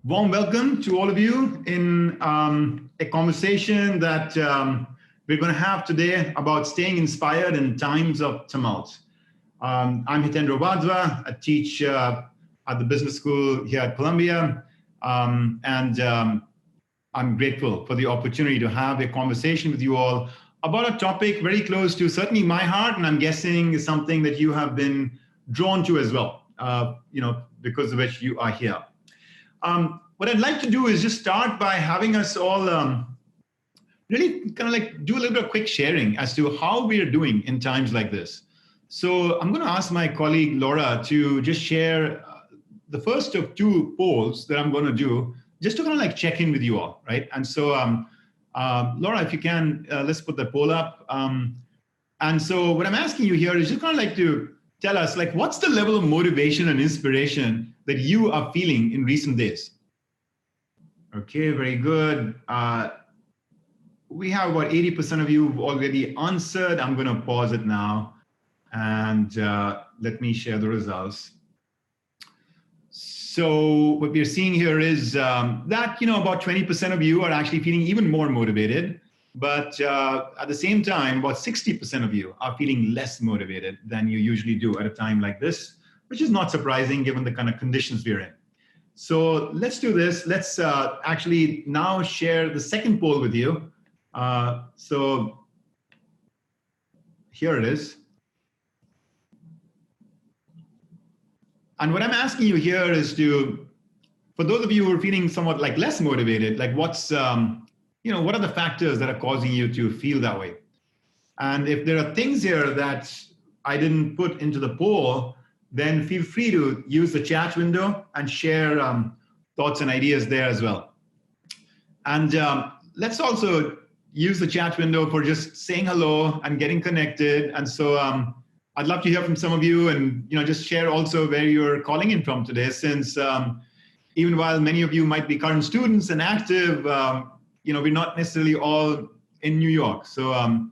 Warm welcome to all of you in a conversation that we're going to have today about staying inspired in times of tumult. I'm Hitendra Wadhwa. I teach at the business school here at Columbia, and I'm grateful for the opportunity to have a conversation with you all about a topic very close to certainly my heart, and I'm guessing is something that you have been drawn to as well, because of which you are here. What I'd like to do is just start by having us all really kind of like do a little bit of quick sharing as to how we are doing in times like this. So I'm going to ask my colleague Laura to just share the first of two polls that I'm going to do, just to kind of like check in with you all, right? And so Laura, if you can, let's put the poll up. And so what I'm asking you here is just kind of like to tell us, like, what's the level of motivation and inspiration that you are feeling in recent days? Okay, very good. We have about 80% of you who've already answered. I'm going to pause it now and let me share the results. So what we're seeing here is that, about 20% of you are actually feeling even more motivated. But at the same time, about 60% of you are feeling less motivated than you usually do at a time like this, which is not surprising given the kind of conditions we're in. So let's do this. Let's actually now share the second poll with you. So here it is. And what I'm asking you here is for those of you who are feeling somewhat like less motivated, like what are the factors that are causing you to feel that way? And if there are things here that I didn't put into the poll, then feel free to use the chat window and share thoughts and ideas there as well. And let's also use the chat window for just saying hello and getting connected. And so I'd love to hear from some of you and just share also where you're calling in from today, since even while many of you might be current students and active, we're not necessarily all in New York. So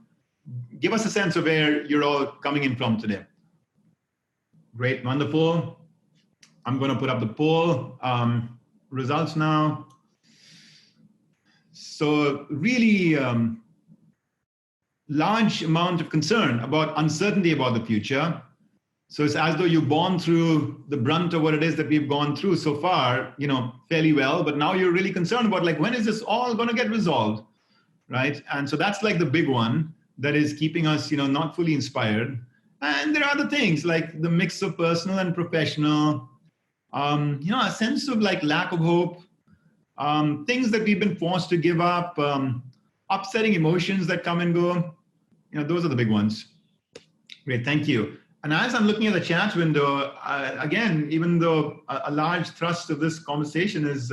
give us a sense of where you're all coming in from today. Great, wonderful. I'm going to put up the poll results now. So really large amount of concern about uncertainty about the future. So it's as though you've gone through the brunt of what it is that we've gone through so far, fairly well, but now you're really concerned about, like, when is this all going to get resolved, right? And so that's like the big one that is keeping us, not fully inspired. And there are other things like the mix of personal and professional, a sense of like lack of hope, things that we've been forced to give up, upsetting emotions that come and go. Those are the big ones. Great, thank you. And as I'm looking at the chat window, again, even though a large thrust of this conversation is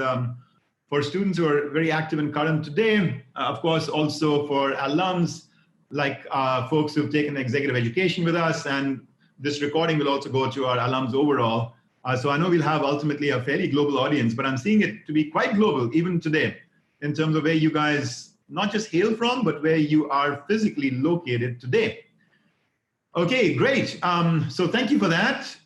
for students who are very active and current today, of course, also for alums, like folks who've taken executive education with us, and this recording will also go to our alums overall. So I know we'll have ultimately a fairly global audience, but I'm seeing it to be quite global even today in terms of where you guys not just hail from, but where you are physically located today. Okay, great. So thank you for that.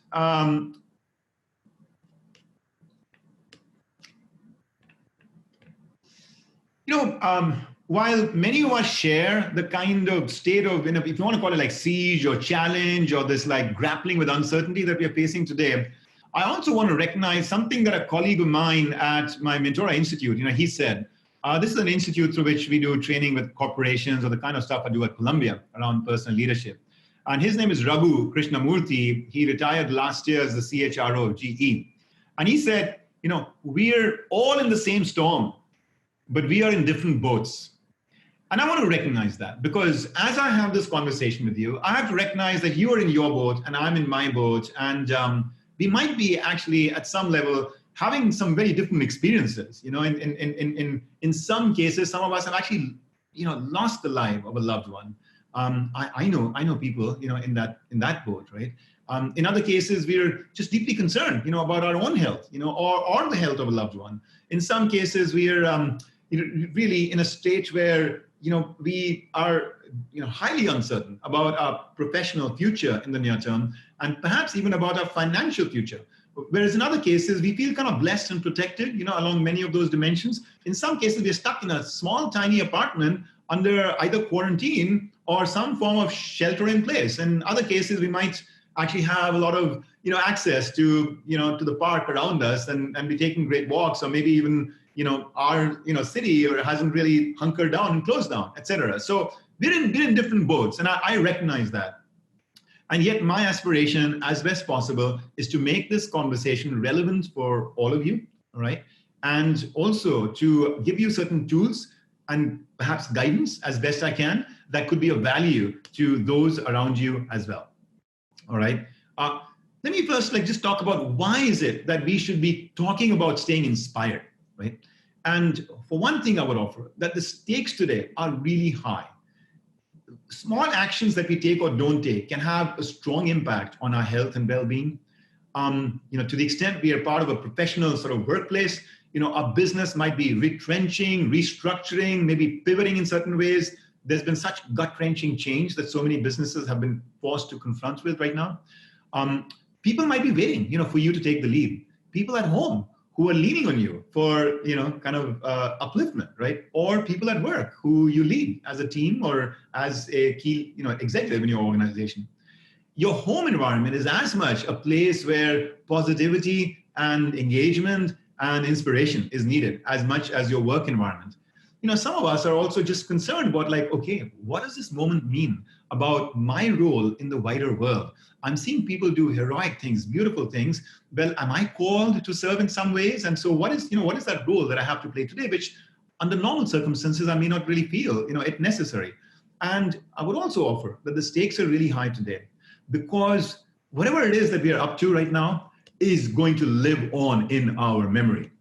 While many of us share the kind of state of, if you want to call it like siege or challenge or this like grappling with uncertainty that we are facing today, I also want to recognize something that a colleague of mine at my Mentora Institute, he said, this is an institute through which we do training with corporations or the kind of stuff I do at Columbia around personal leadership. And his name is Raghu Krishnamurthy. He retired last year as the CHRO of GE. And he said, we're all in the same storm, but we are in different boats. And I want to recognize that, because as I have this conversation with you, I have to recognize that you are in your boat and I'm in my boat. And we might be actually at some level having some very different experiences. In some cases, some of us have actually, lost the life of a loved one. I know people, in that boat, right? In other cases, we're just deeply concerned, about our own health, or the health of a loved one. In some cases, we are really in a state where, we are, highly uncertain about our professional future in the near term, and perhaps even about our financial future. Whereas in other cases, we feel kind of blessed and protected, along many of those dimensions. In some cases, we're stuck in a small, tiny apartment under either quarantine or some form of shelter in place. In other cases, we might actually have a lot of, access to, to the park around us and be taking great walks, or maybe even, our, city or hasn't really hunkered down and closed down, etc. So we're in different boats, and I recognize that. And yet my aspiration, as best possible, is to make this conversation relevant for all of you, all right? And also to give you certain tools and perhaps guidance as best I can that could be of value to those around you as well, all right? Let me first just talk about why is it that we should be talking about staying inspired, right? And for one thing, I would offer that the stakes today are really high. Small actions that we take or don't take can have a strong impact on our health and well-being. To the extent we are part of a professional sort of workplace, our business might be retrenching, restructuring, maybe pivoting in certain ways. There's been such gut-wrenching change that so many businesses have been forced to confront with right now. People might be waiting, for you to take the lead. People at home who are leaning on you for, kind of upliftment, right? Or people at work who you lead as a team or as a key, executive in your organization. Your home environment is as much a place where positivity and engagement and inspiration is needed as much as your work environment. Some of us are also just concerned about okay, what does this moment mean about my role in the wider world? I'm seeing people do heroic things, beautiful things. Well, am I called to serve in some ways? And so what is that role that I have to play today, which under normal circumstances, I may not really feel, it necessary. And I would also offer that the stakes are really high today because whatever it is that we are up to right now is going to live on in our memory,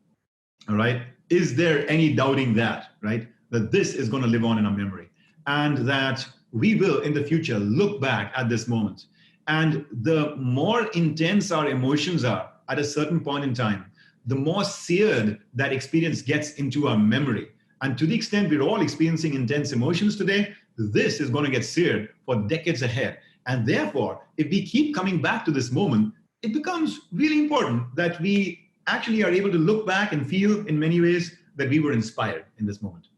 all right? Is there any doubting that, right? That this is going to live on in our memory and that we will in the future look back at this moment. And the more intense our emotions are at a certain point in time, the more seared that experience gets into our memory. And to the extent we're all experiencing intense emotions today, this is going to get seared for decades ahead. And therefore, if we keep coming back to this moment, it becomes really important that we actually are able to look back and feel in many ways that we were inspired in this moment.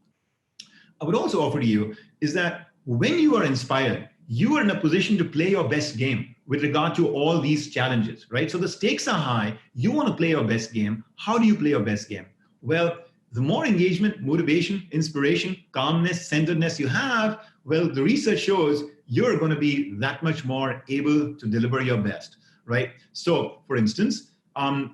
I would also offer to you is that when you are inspired, you are in a position to play your best game with regard to all these challenges, right? So the stakes are high. You want to play your best game. How do you play your best game? Well, the more engagement, motivation, inspiration, calmness, centeredness you have, well, the research shows you're going to be that much more able to deliver your best, right? So, for instance,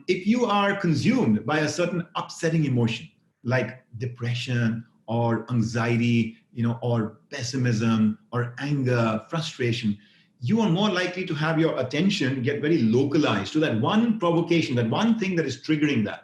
if you are consumed by a certain upsetting emotion, like depression or anxiety, or pessimism or anger, frustration, you are more likely to have your attention get very localized to that one provocation, that one thing that is triggering that.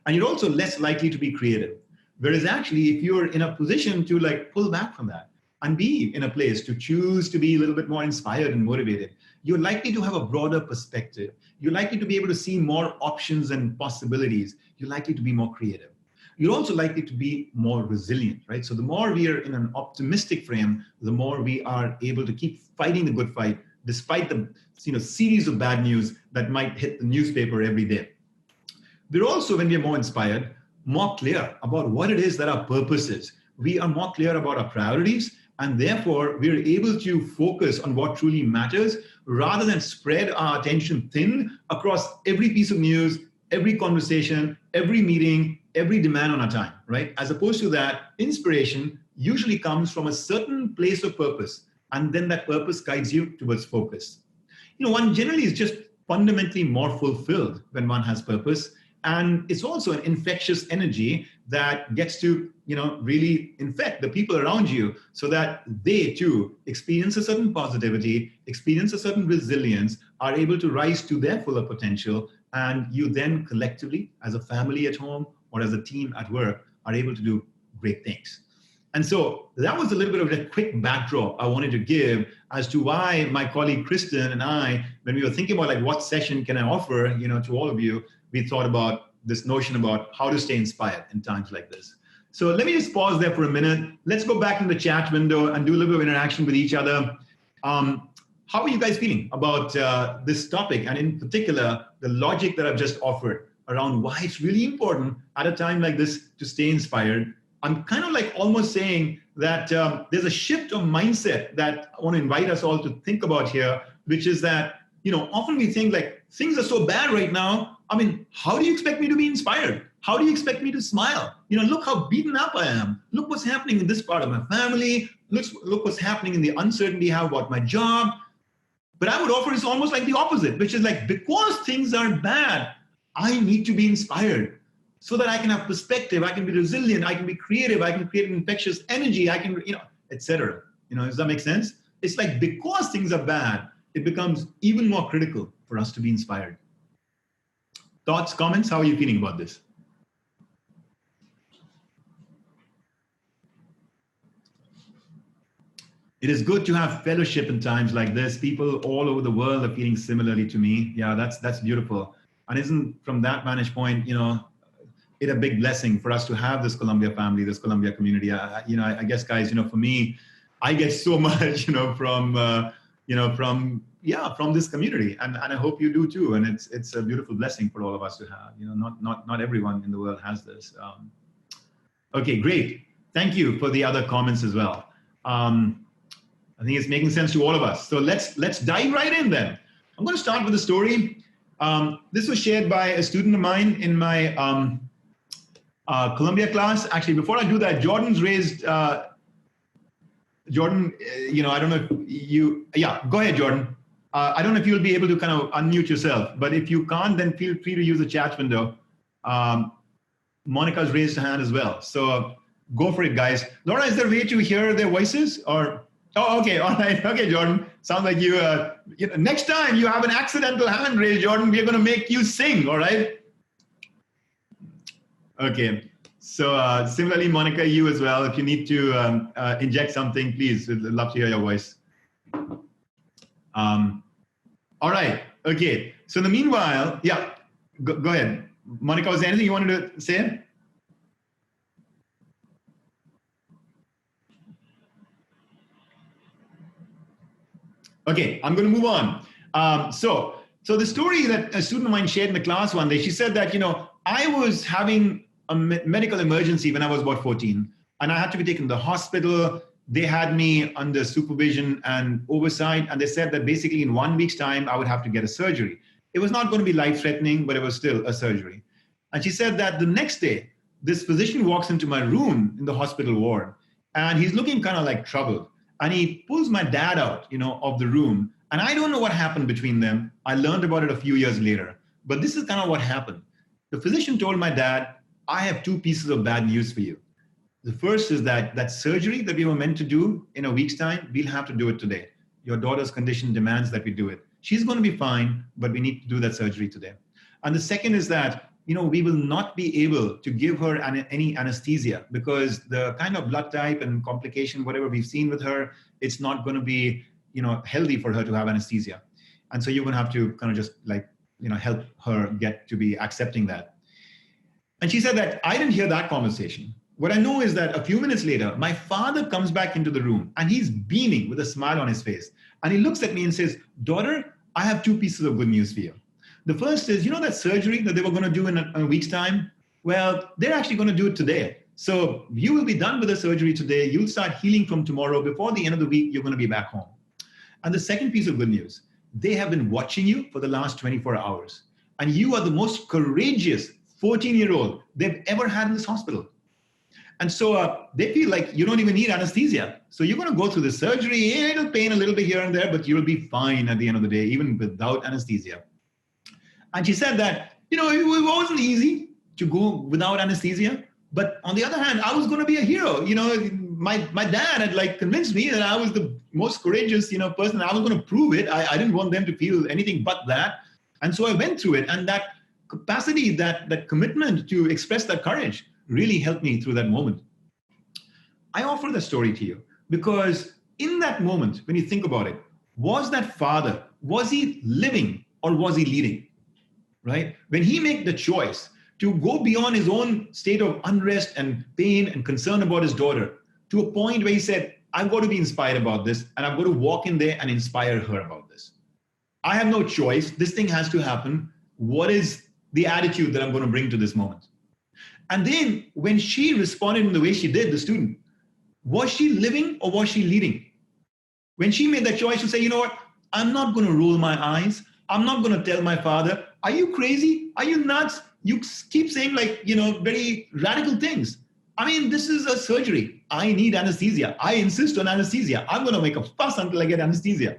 And you're also less likely to be creative. Whereas actually, if you're in a position to pull back from that and be in a place to choose to be a little bit more inspired and motivated, you're likely to have a broader perspective. You're likely to be able to see more options and possibilities. You're likely to be more creative. You're also likely to be more resilient, right? So the more we are in an optimistic frame, the more we are able to keep fighting the good fight, despite the series of bad news that might hit the newspaper every day. We're also, when we are more inspired, more clear about what it is that our purpose is. We are more clear about our priorities, and therefore we are able to focus on what truly matters rather than spread our attention thin across every piece of news, every conversation, every meeting, every demand on our time, right? As opposed to that, inspiration usually comes from a certain place of purpose, and then that purpose guides you towards focus. One generally is just fundamentally more fulfilled when one has purpose, and it's also an infectious energy that gets to, really infect the people around you so that they too experience a certain positivity, experience a certain resilience, are able to rise to their fuller potential, and you then collectively, as a family at home or as a team at work, are able to do great things. And so that was a little bit of a quick backdrop I wanted to give as to why my colleague Kristen and I, when we were thinking about what session can I offer, to all of you, we thought about this notion about how to stay inspired in times like this. So let me just pause there for a minute. Let's go back in the chat window and do a little bit of interaction with each other. how are you guys feeling about this topic? And in particular, the logic that I've just offered around why it's really important at a time like this to stay inspired. I'm kind of like almost saying that there's a shift of mindset that I want to invite us all to think about here, which is that, often we think like things are so bad right now. I mean, how do you expect me to be inspired? How do you expect me to smile? Look how beaten up I am. Look what's happening in this part of my family. Look what's happening in the uncertainty I have about my job. But I would offer it's almost like the opposite, which is like, because things are bad, I need to be inspired so that I can have perspective, I can be resilient, I can be creative, I can create an infectious energy, I can, etc. Does that make sense? It's like because things are bad, it becomes even more critical for us to be inspired. Thoughts, comments, how are you feeling about this? It is good to have fellowship in times like this. People all over the world are feeling similarly to me. Yeah, that's beautiful. And isn't from that vantage point, it a big blessing for us to have this Columbia family, this Columbia community. I guess, guys, for me, I get so much, from this community, and I hope you do too. And it's a beautiful blessing for all of us to have. Not everyone in the world has this. Okay, great. Thank you for the other comments as well. I think it's making sense to all of us. So let's dive right in then. I'm going to start with a story. This was shared by a student of mine in my Columbia class. Actually, before I do that, Jordan's raised, Jordan, I don't know if you, go ahead, Jordan. I don't know if you'll be able to kind of unmute yourself, but if you can't, then feel free to use the chat window. Monica's raised her hand as well. So go for it, guys. Laura, is there a way to hear their voices or? Oh, okay. All right. Okay, Jordan. Sounds like you, next time you have an accidental hand raised, Jordan, we're going to make you sing. All right. Okay. So similarly, Monica, you as well. If you need to inject something, please, we'd love to hear your voice. All right. Okay. So in the meanwhile, go ahead. Monica, was there anything you wanted to say? Okay, I'm going to move on. So the story that a student of mine shared in the class one day, she said that, I was having a medical emergency when I was about 14, and I had to be taken to the hospital. They had me under supervision and oversight, and they said that basically in 1 week's time, I would have to get a surgery. It was not going to be life-threatening, but it was still a surgery. And she said that the next day, this physician walks into my room in the hospital ward, and he's looking kind of like troubled. And he pulls my dad out, of the room. And I don't know what happened between them. I learned about it a few years later. But this is kind of what happened. The physician told my dad, I have 2 pieces of bad news for you. The first is that surgery that we were meant to do in a week's time, we'll have to do it today. Your daughter's condition demands that we do it. She's going to be fine, but we need to do that surgery today. And the second is that, we will not be able to give her any anesthesia because the kind of blood type and complication, whatever we've seen with her, it's not going to be, healthy for her to have anesthesia. And so you're going to have to kind of just like, help her get to be accepting that. And she said that I didn't hear that conversation. What I know is that a few minutes later, my father comes back into the room and he's beaming with a smile on his face. And he looks at me and says, daughter, I have 2 pieces of good news for you. The first is, that surgery that they were going to do in a week's time? Well, they're actually going to do it today. So you will be done with the surgery today. You'll start healing from tomorrow. Before the end of the week, you're going to be back home. And the second piece of good news, they have been watching you for the last 24 hours. And you are the most courageous 14-year-old they've ever had in this hospital. And so they feel like you don't even need anesthesia. So you're going to go through the surgery. It'll pain a little bit here and there, but you'll be fine at the end of the day, even without anesthesia. And she said that, it wasn't easy to go without anesthesia. But on the other hand, I was going to be a hero. My dad had like convinced me that I was the most courageous, person. I was going to prove it. I didn't want them to feel anything but that. And so I went through it. And that capacity, that commitment to express that courage really helped me through that moment. I offer the story to you because in that moment, when you think about it, was that father, was he living or was he leading? Right? When he made the choice to go beyond his own state of unrest and pain and concern about his daughter to a point where he said, I've got to be inspired about this, and I've got to walk in there and inspire her about this. I have no choice. This thing has to happen. What is the attitude that I'm going to bring to this moment? And then when she responded in the way she did, the student, was she living or was she leading? When she made that choice to say, you know what, I'm not going to roll my eyes. I'm not going to tell my father, are you crazy? Are you nuts? You keep saying very radical things. I mean, this is a surgery. I need anesthesia. I insist on anesthesia. I'm going to make a fuss until I get anesthesia.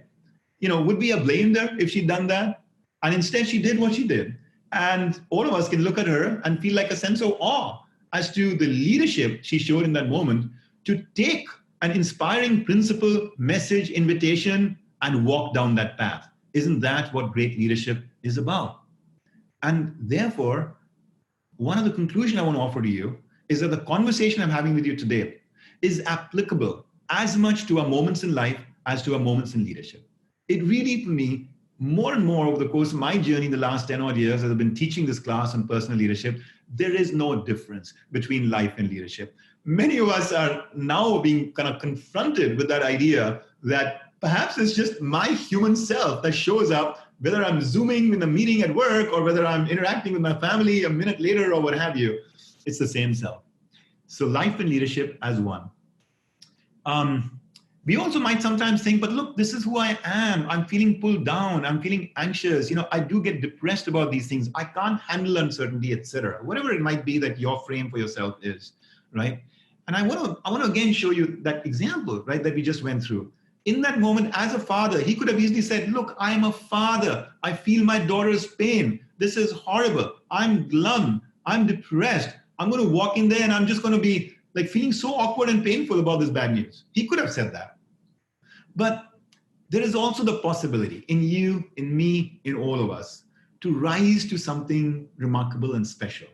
Would we have blamed her if she'd done that? And instead she did what she did. And all of us can look at her and feel like a sense of awe as to the leadership she showed in that moment to take an inspiring principle, message, invitation, and walk down that path. Isn't that what great leadership is about? And therefore, one of the conclusions I want to offer to you is that the conversation I'm having with you today is applicable as much to our moments in life as to our moments in leadership. It really, for me, more and more over the course of my journey in the last 10 odd years as I've been teaching this class on personal leadership, there is no difference between life and leadership. Many of us are now being kind of confronted with that idea that perhaps it's just my human self that shows up, whether I'm Zooming in a meeting at work or whether I'm interacting with my family a minute later or what have you. It's the same self. So life and leadership as one. We also might sometimes think, but look, this is who I am. I'm feeling pulled down. I'm feeling anxious. I do get depressed about these things. I can't handle uncertainty, etc. Whatever it might be that your frame for yourself is, right? And I want to again show you that example, right, that we just went through. In that moment, as a father, he could have easily said, look, I'm a father. I feel my daughter's pain. This is horrible. I'm glum. I'm depressed. I'm going to walk in there and I'm just going to be like feeling so awkward and painful about this bad news. He could have said that. But there is also the possibility in you, in me, in all of us to rise to something remarkable and special.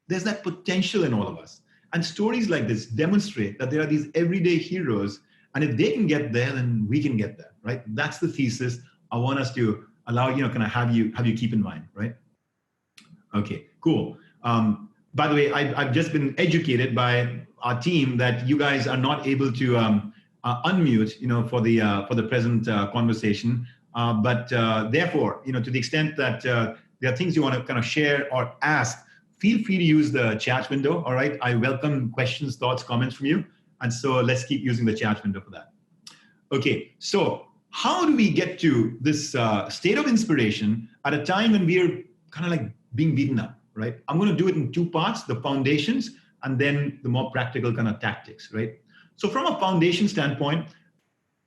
There's that potential in all of us. And stories like this demonstrate that there are these everyday heroes. And if they can get there, then we can get there, right? That's the thesis I want us to allow, kind of have you keep in mind, right? Okay, cool. By the way, I've just been educated by our team that you guys are not able to unmute, for the present conversation. But therefore, to the extent that there are things you want to kind of share or ask, feel free to use the chat window. All right. I welcome questions, thoughts, comments from you. And so let's keep using the chat window for that. Okay. So how do we get to this state of inspiration at a time when we're kind of like being beaten up, right? I'm going to do it in two parts, the foundations and then the more practical kind of tactics, right? So from a foundation standpoint,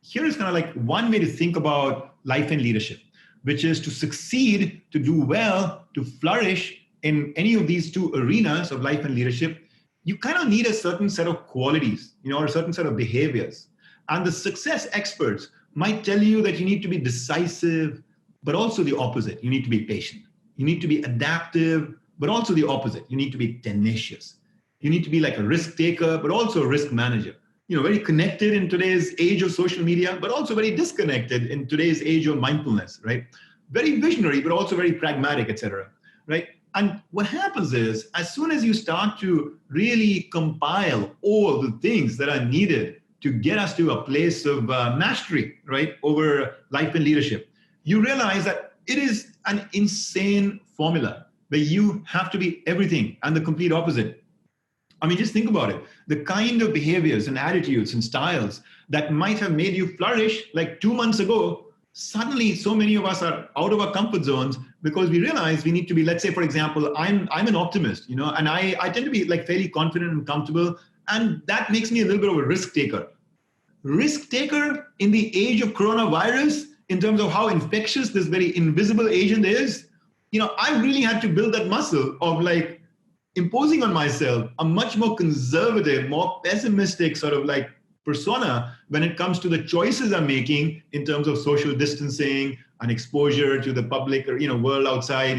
here is kind of like one way to think about life and leadership, which is to succeed, to do well, to flourish in any of these two arenas of life and leadership. You kind of need a certain set of qualities, or a certain set of behaviors. And the success experts might tell you that you need to be decisive, but also the opposite. You need to be patient. You need to be adaptive, but also the opposite. You need to be tenacious. You need to be like a risk taker, but also a risk manager. Very connected in today's age of social media, but also very disconnected in today's age of mindfulness, right? Very visionary, but also very pragmatic, etc. Right? And what happens is, as soon as you start to really compile all the things that are needed to get us to a place of mastery, right, over life and leadership, you realize that it is an insane formula where you have to be everything and the complete opposite. I mean, just think about it. The kind of behaviors and attitudes and styles that might have made you flourish like 2 months ago, suddenly so many of us are out of our comfort zones because we realize we need to be, let's say, for example, I'm an optimist, and I tend to be like fairly confident and comfortable. And that makes me a little bit of a risk taker. Risk taker in the age of coronavirus, in terms of how infectious this very invisible agent is, I really had to build that muscle of like, imposing on myself a much more conservative, more pessimistic sort of like persona when it comes to the choices I'm making in terms of social distancing and exposure to the public or, world outside,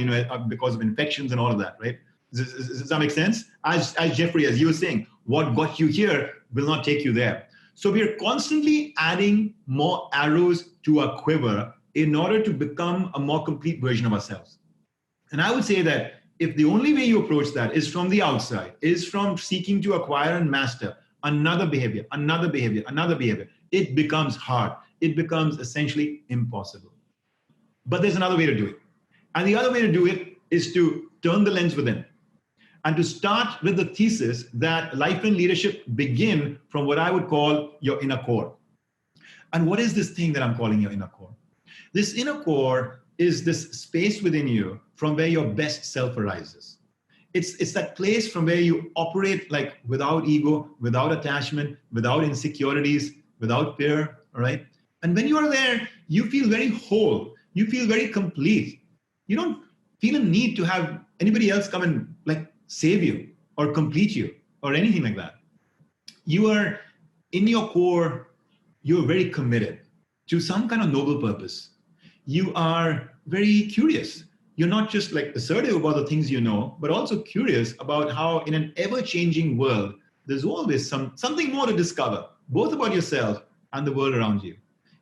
because of infections and all of that, right? Does that make sense? As Jeffrey, as you were saying, what got you here will not take you there. So we are constantly adding more arrows to our quiver in order to become a more complete version of ourselves. And I would say that if the only way you approach that is from the outside, is from seeking to acquire and master another behavior, it becomes hard. It becomes essentially impossible. But there's another way to do it. And the other way to do it is to turn the lens within and to start with the thesis that life and leadership begin from what I would call your inner core. And what is this thing that I'm calling your inner core? This inner core is this space within you from where your best self arises. It's that place from where you operate like without ego, without attachment, without insecurities, without fear, all right? And when you are there, you feel very whole. You feel very complete. You don't feel a need to have anybody else come and like save you or complete you or anything like that. You are in your core, you're very committed to some kind of noble purpose. You are very curious. You're not just like assertive about the things you know, but also curious about how in an ever-changing world, there's always something more to discover, both about yourself and the world around you.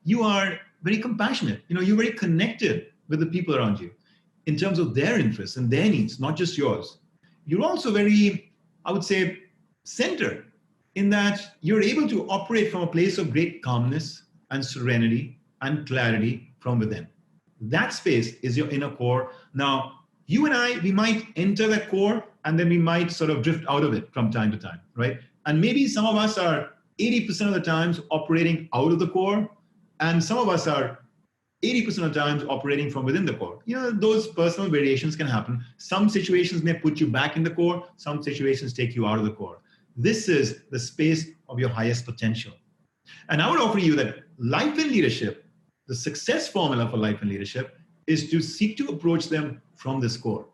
You are very compassionate. You're very connected with the people around you in terms of their interests and their needs, not just yours. You're also very, I would say, centered in that you're able to operate from a place of great calmness and serenity and clarity from within. That space is your inner core. Now, you and I, we might enter that core and then we might sort of drift out of it from time to time, right? And maybe some of us are 80% of the times operating out of the core, and some of us are 80% of the times operating from within the core. Those personal variations can happen. Some situations may put you back in the core. Some situations take you out of the core. This is the space of your highest potential. And I would offer you that life and leadership, the success formula for life and leadership, is to seek to approach them from this core.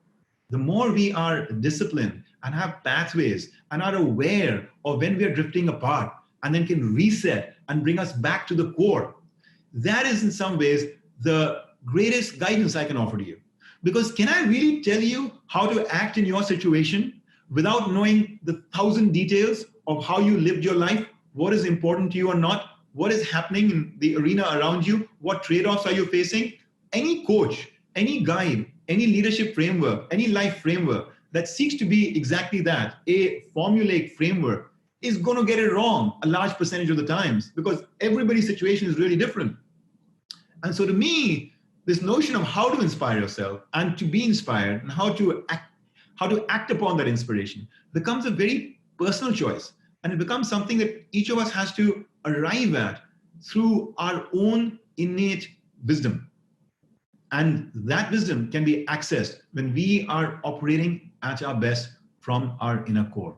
The more we are disciplined and have pathways and are aware of when we are drifting apart and then can reset and bring us back to the core, that is in some ways the greatest guidance I can offer to you. Because can I really tell you how to act in your situation without knowing the 1,000 details of how you lived your life, what is important to you or not, what is happening in the arena around you, what trade-offs are you facing? Any coach, any guide, any leadership framework, any life framework that seeks to be exactly that, a formulaic framework, is going to get it wrong a large percentage of the times because everybody's situation is really different. And so to me, this notion of how to inspire yourself and to be inspired and how to act upon that inspiration becomes a very personal choice. And it becomes something that each of us has to arrive at through our own innate wisdom. And that wisdom can be accessed when we are operating at our best from our inner core.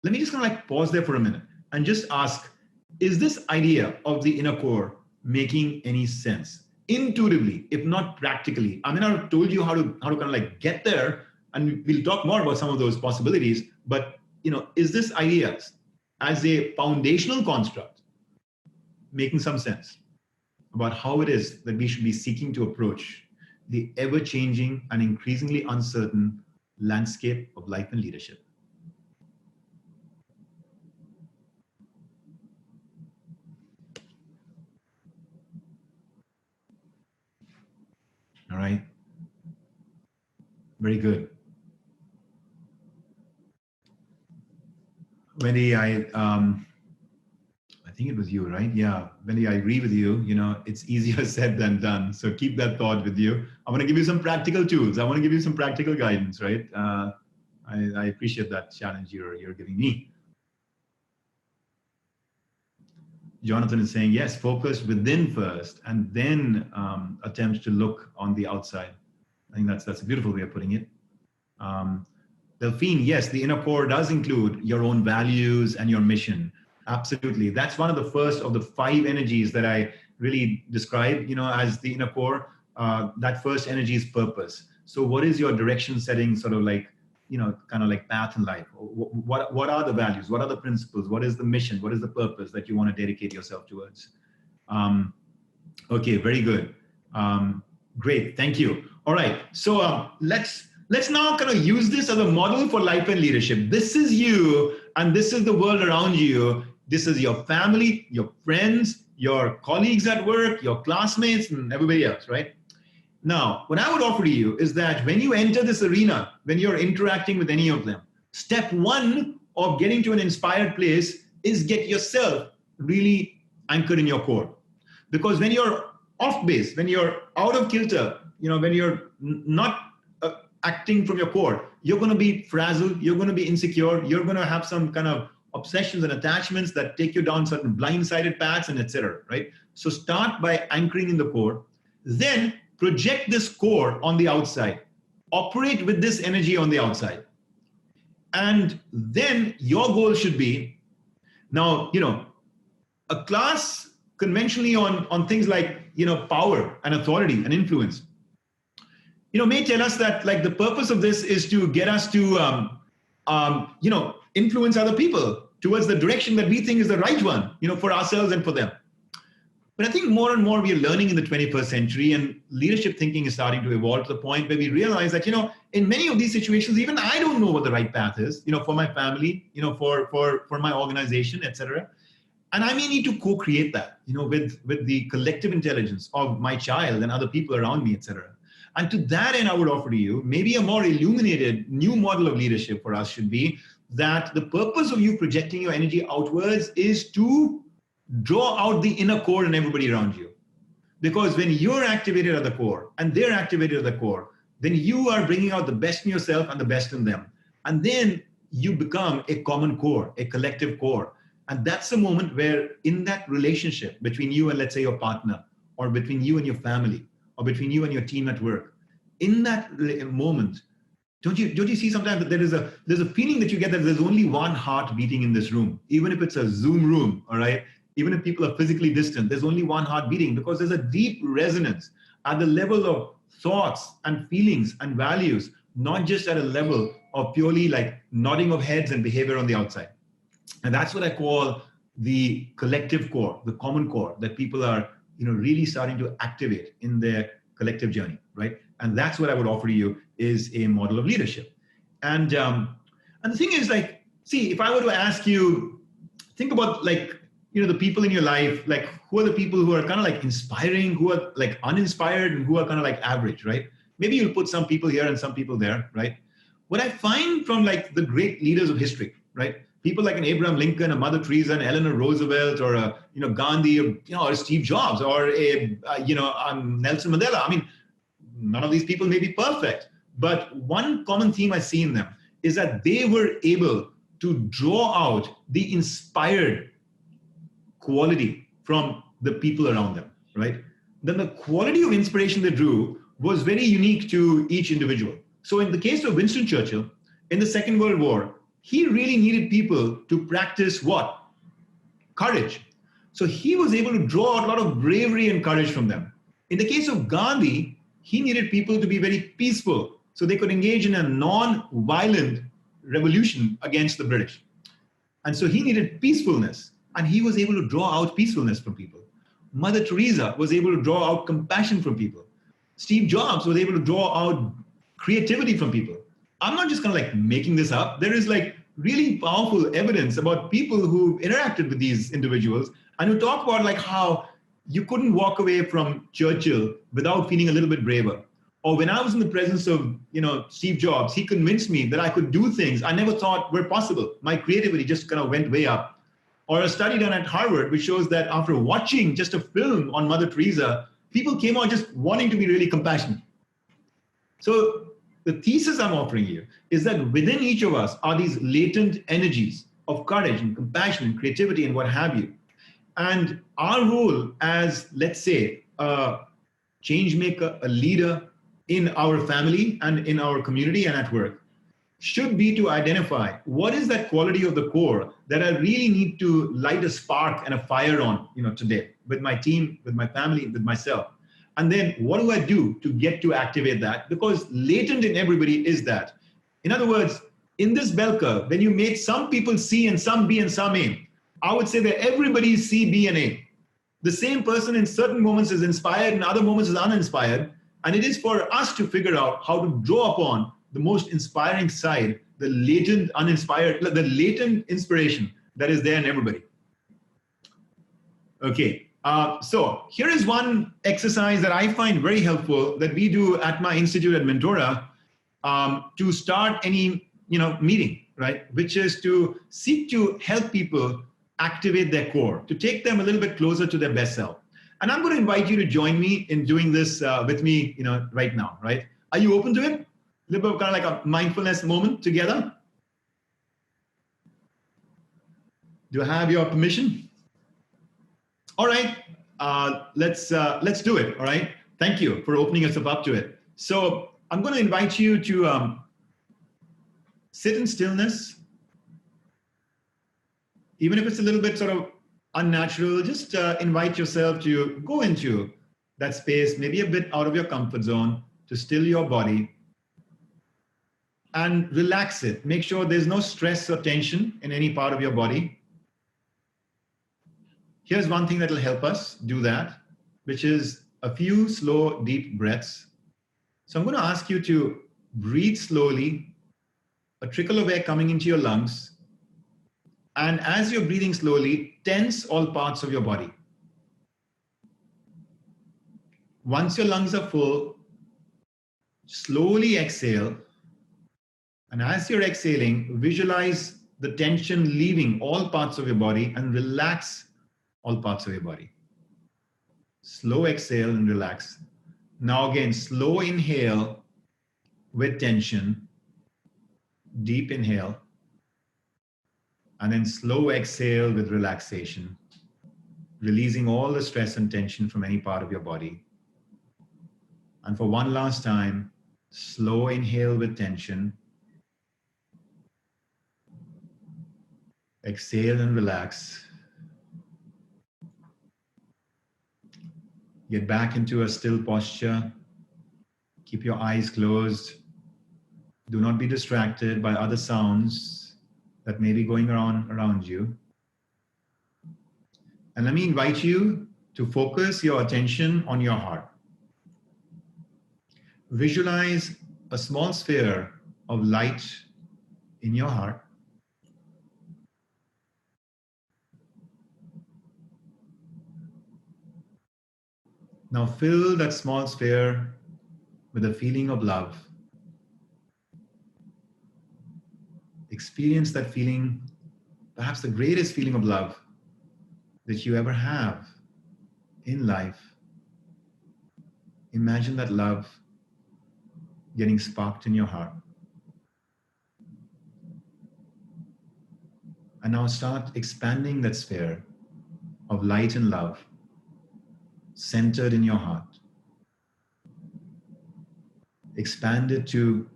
Let me just kind of like pause there for a minute and just ask, is this idea of the inner core making any sense? Intuitively, if not practically. I mean, I've told you how to kind of like get there, and we'll talk more about some of those possibilities, but is this idea as a foundational construct making some sense about how it is that we should be seeking to approach the ever-changing and increasingly uncertain landscape of life and leadership? All right. Very good. Wendy, I think it was you, right? Yeah, Wendy, I agree with you. It's easier said than done. So keep that thought with you. I want to give you some practical tools. I want to give you some practical guidance, right? I appreciate that challenge you're giving me. Jonathan is saying, yes, focus within first and then attempt to look on the outside. I think that's a beautiful way of putting it. Delphine, yes, the inner core does include your own values and your mission. Absolutely. That's one of the first of the 5 energies that I really describe, as the inner core. That first energy is purpose. So what is your direction setting sort of like, kind of like path in life? What are the values? What are the principles? What is the mission? What is the purpose that you want to dedicate yourself towards? Okay, very good. Great, thank you. All right, so let's now kind of use this as a model for life and leadership. This is you, and this is the world around you. This is your family, your friends, your colleagues at work, your classmates, and everybody else, right? Now, what I would offer to you is that when you enter this arena, when you're interacting with any of them, step 1 of getting to an inspired place is get yourself really anchored in your core. Because when you're off base, when you're out of kilter, when you're not acting from your core, you're going to be frazzled, you're going to be insecure, you're going to have some kind of obsessions and attachments that take you down certain blindsided paths and etc. Right? So start by anchoring in the core, then project this core on the outside, operate with this energy on the outside. And then your goal should be, now, a class conventionally on things like, power and authority and influence, may tell us that like the purpose of this is to get us to, influence other people towards the direction that we think is the right one, for ourselves and for them. But I think more and more we are learning in the 21st century, and leadership thinking is starting to evolve to the point where we realize that, in many of these situations, even I don't know what the right path is, for my family, for my organization, etc. And I may need to co-create that, with the collective intelligence of my child and other people around me, etc. And to that end, I would offer to you, maybe a more illuminated new model of leadership for us should be that the purpose of you projecting your energy outwards is to draw out the inner core in everybody around you. Because when you're activated at the core and they're activated at the core, then you are bringing out the best in yourself and the best in them. And then you become a common core, a collective core. And that's the moment where in that relationship between you and, let's say, your partner, or between you and your family, or between you and your team at work, in that moment, don't you see sometimes that there's a feeling that you get that there's only one heart beating in this room, even if it's a Zoom room, all right? Even if people are physically distant, there's only one heart beating, because there's a deep resonance at the level of thoughts and feelings and values, not just at a level of purely like nodding of heads and behavior on the outside. And that's what I call the collective core, the common core that people are, really starting to activate in their collective journey, right? And that's what I would offer to you is a model of leadership. And the thing is, like, see, if I were to ask you, think about like, the people in your life, like who are the people who are kind of like inspiring, who are like uninspired, and who are kind of like average, right? Maybe you'll put some people here and some people there, right? What I find from like the great leaders of history, right? People like an Abraham Lincoln, a Mother Teresa, an Eleanor Roosevelt, or a Gandhi, or Steve Jobs, or a Nelson Mandela. I mean, none of these people may be perfect, but one common theme I see in them is that they were able to draw out the inspired quality from the people around them, right? Then the quality of inspiration they drew was very unique to each individual. So in the case of Winston Churchill, in the Second World War, he really needed people to practice what? Courage. So he was able to draw out a lot of bravery and courage from them. In the case of Gandhi, he needed people to be very peaceful so they could engage in a non-violent revolution against the British. And so he needed peacefulness. And he was able to draw out peacefulness from people. Mother Teresa was able to draw out compassion from people. Steve Jobs was able to draw out creativity from people. I'm not just kind of like making this up. There is like really powerful evidence about people who interacted with these individuals and who talk about like how you couldn't walk away from Churchill without feeling a little bit braver. Or when I was in the presence of, Steve Jobs, he convinced me that I could do things I never thought were possible. My creativity just kind of went way up. Or a study done at Harvard, which shows that after watching just a film on Mother Teresa, people came out just wanting to be really compassionate. So the thesis I'm offering you is that within each of us are these latent energies of courage and compassion and creativity and what have you. And our role as, let's say, a change maker, a leader in our family and in our community and at work, should be to identify what is that quality of the core that I really need to light a spark and a fire on, today with my team, with my family, with myself. And then what do I do to get to activate that? Because latent in everybody is that. In other words, in this bell curve, when you made some people C and some B and some A, I would say that everybody is C, B, and A. The same person in certain moments is inspired and other moments is uninspired. And it is for us to figure out how to draw upon the most inspiring side, the latent the latent inspiration that is there in everybody. Okay, so here is one exercise that I find very helpful that we do at my institute at Mentora to start any meeting, right? Which is to seek to help people activate their core, to take them a little bit closer to their best self. And I'm going to invite you to join me in doing this with me, right now, right? Are you open to it? A little bit of kind of like a mindfulness moment together. Do I have your permission? All right, let's do it. All right. Thank you for opening us up to it. So I'm going to invite you to sit in stillness, even if it's a little bit sort of unnatural. Just invite yourself to go into that space, maybe a bit out of your comfort zone, to still your body and relax it. Make sure there's no stress or tension in any part of your body. Here's one thing that will help us do that, which is a few slow, deep breaths. So I'm going to ask you to breathe slowly, a trickle of air coming into your lungs. And as you're breathing slowly, tense all parts of your body. Once your lungs are full, slowly exhale. And as you're exhaling, visualize the tension leaving all parts of your body and relax all parts of your body. Slow exhale and relax. Now again, slow inhale with tension, deep inhale, and then slow exhale with relaxation, releasing all the stress and tension from any part of your body. And for one last time, slow inhale with tension, exhale and relax. Get back into a still posture. Keep your eyes closed. Do not be distracted by other sounds that may be going around you. And let me invite you to focus your attention on your heart. Visualize a small sphere of light in your heart. Now fill that small sphere with a feeling of love. Experience that feeling, perhaps the greatest feeling of love that you ever have in life. Imagine that love getting sparked in your heart. And now start expanding that sphere of light and love centered in your heart. Expand it to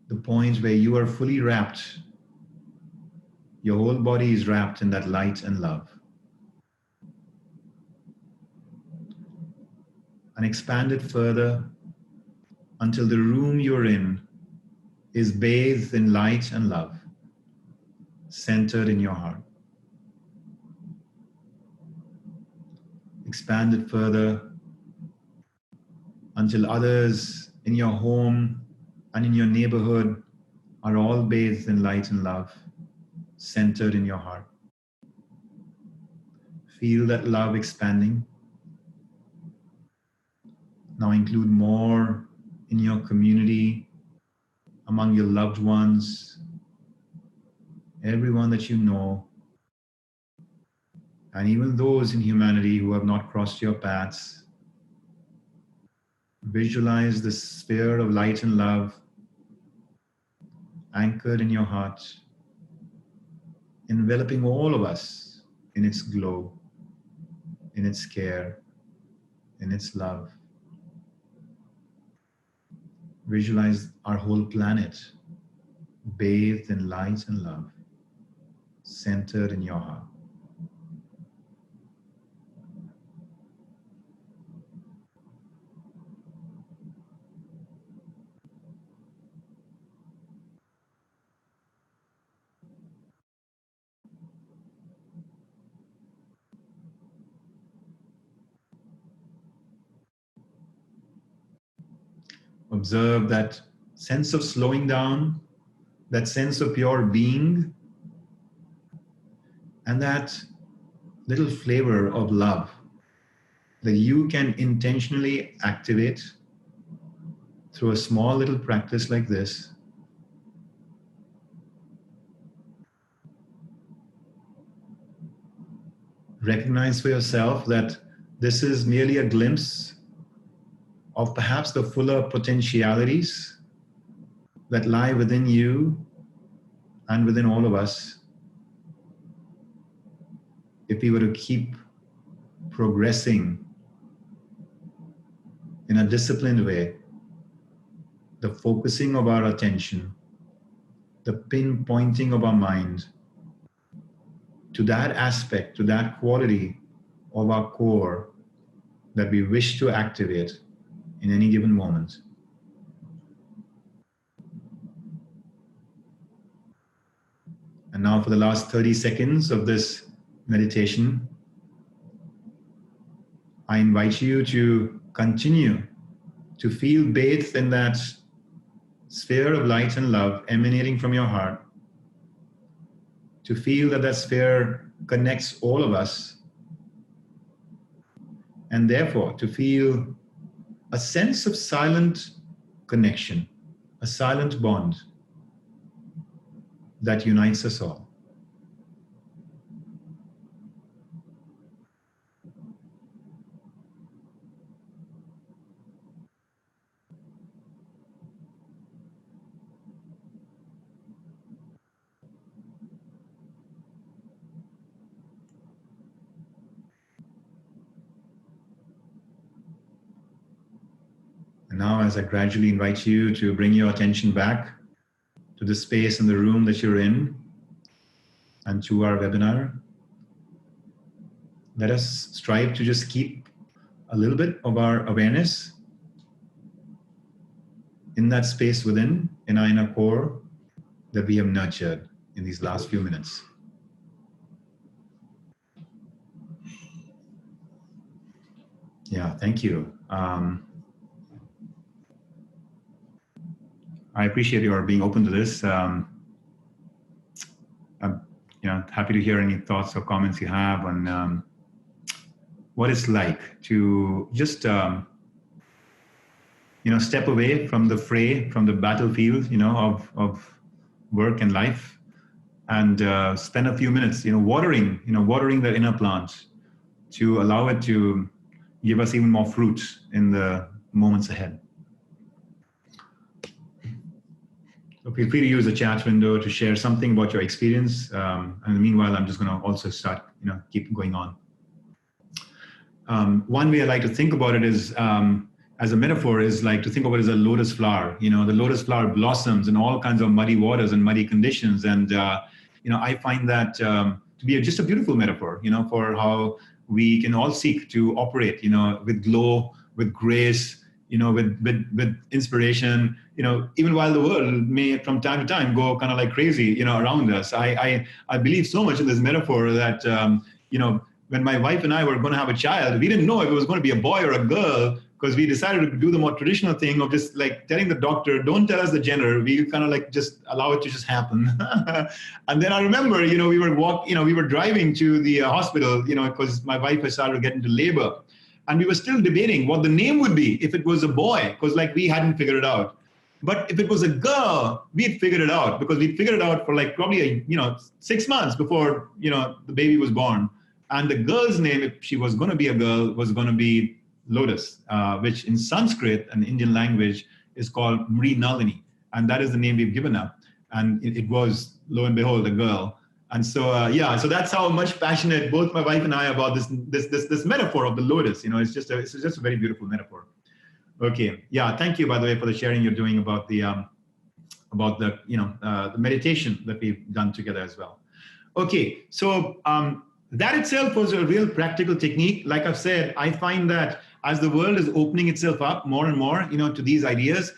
the point where you are fully wrapped. Your whole body is wrapped in that light and love. And expand it further until the room you're in is bathed in light and love, centered in your heart. Expand it further until others in your home and in your neighborhood are all bathed in light and love, centered in your heart. Feel that love expanding. Now include more in your community, among your loved ones, everyone that you know, and even those in humanity who have not crossed your paths. Visualize the sphere of light and love anchored in your heart, enveloping all of us in its glow, in its care, in its love. Visualize our whole planet bathed in light and love, centered in your heart. Observe that sense of slowing down, that sense of pure being, and that little flavor of love that you can intentionally activate through a small little practice like this. recognize for yourself that this is merely a glimpse of perhaps the fuller potentialities that lie within you and within all of us if we were to keep progressing in a disciplined way, the focusing of our attention, the pinpointing of our mind to that aspect, to that quality of our core that we wish to activate in any given moment. And now for the last 30 seconds of this meditation, I invite you to continue to feel bathed in that sphere of light and love emanating from your heart, to feel that that sphere connects all of us, and therefore to feel a sense of silent connection, a silent bond that unites us all. And now, as I gradually invite you to bring your attention back to the space in the room that you're in and to our webinar, let us strive to just keep a little bit of our awareness in that space within, in our inner core that we have nurtured in these last few minutes. Yeah, thank you. I appreciate your being open to this. I'm happy to hear any thoughts or comments you have on what it's like to just step away from the fray, from the battlefield, of work and life, and spend a few minutes, watering the inner plant to allow it to give us even more fruit in the moments ahead. So feel free to use the chat window to share something about your experience. And meanwhile, I'm just going to also start, keep going on. One way I like to think about it is, as a metaphor, is like to think of it as a lotus flower. The lotus flower blossoms in all kinds of muddy waters and muddy conditions. And, I find that to be just a beautiful metaphor, for how we can all seek to operate, with glow, with grace, with inspiration, even while the world may from time to time go kind of like crazy, around us. I believe so much in this metaphor that, when my wife and I were going to have a child, we didn't know if it was going to be a boy or a girl, because we decided to do the more traditional thing of just like telling the doctor, don't tell us the gender. We kind of like just allow it to just happen. And then I remember, we were driving to the hospital, because my wife had started to get into labor. And we were still debating what the name would be if it was a boy, because like we hadn't figured it out. But if it was a girl, we'd figured it out, because we'd figured it out for like probably 6 months before the baby was born. And the girl's name, if she was going to be a girl, was going to be Lotus, which in Sanskrit, an Indian language, is called Mrinalini, and that is the name we've given her. And it was, lo and behold, a girl. And so, so that's how much passionate both my wife and I are about this metaphor of the lotus. It's just a very beautiful metaphor. Okay, yeah, thank you, by the way, for the sharing you're doing about the meditation that we've done together as well. Okay, so that itself was a real practical technique. Like I've said, I find that as the world is opening itself up more and more, to these ideas,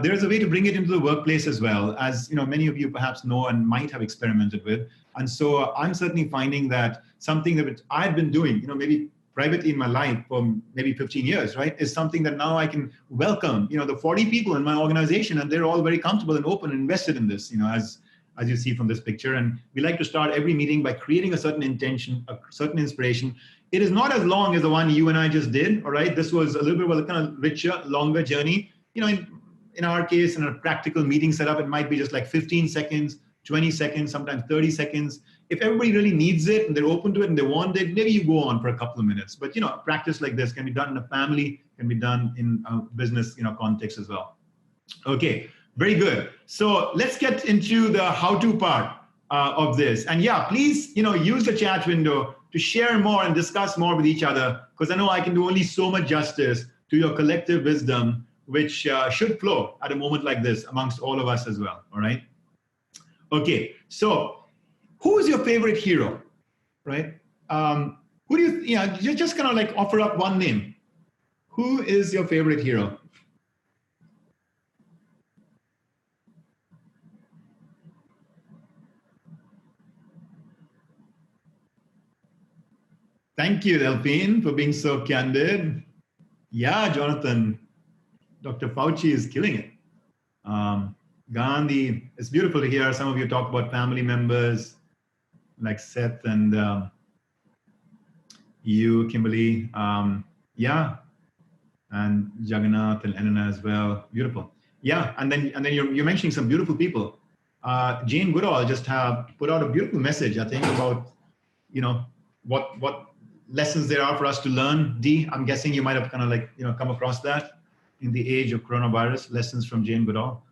there is a way to bring it into the workplace as well, as many of you perhaps know and might have experimented with. And so I'm certainly finding that something that I've been doing, maybe privately in my life for maybe 15 years, right, is something that now I can welcome, the 40 people in my organization, and they're all very comfortable and open and invested in this, as you see from this picture. And we like to start every meeting by creating a certain intention, a certain inspiration. It is not as long as the one you and I just did, all right? This was a little bit of a kind of richer, longer journey. In our case, in a practical meeting setup, it might be just like 15 seconds, 20 seconds, sometimes 30 seconds. if everybody really needs it and they're open to it and they want it, maybe you go on for a couple of minutes. But practice like this can be done in a family, can be done in a business context as well. Okay, very good. So let's get into the how-to part of this. And yeah, please use the chat window to share more and discuss more with each other, because I know I can do only so much justice to your collective wisdom, which should flow at a moment like this amongst all of us as well. All right. Okay, so who is your favorite hero, right? Who do you, just kind of like offer up one name. Who is your favorite hero? Thank you, Delphine, for being so candid. Yeah, Jonathan, Dr. Fauci is killing it. Gandhi, it's beautiful to hear some of you talk about family members like Seth and you, Kimberly. Yeah, and Jagannath and Elena as well. Beautiful. Yeah, and then you're mentioning some beautiful people. Jane Goodall just put out a beautiful message, I think, about what lessons there are for us to learn. Dee, I'm guessing you might have kind of like come across that in the age of coronavirus. Lessons from Jane Goodall.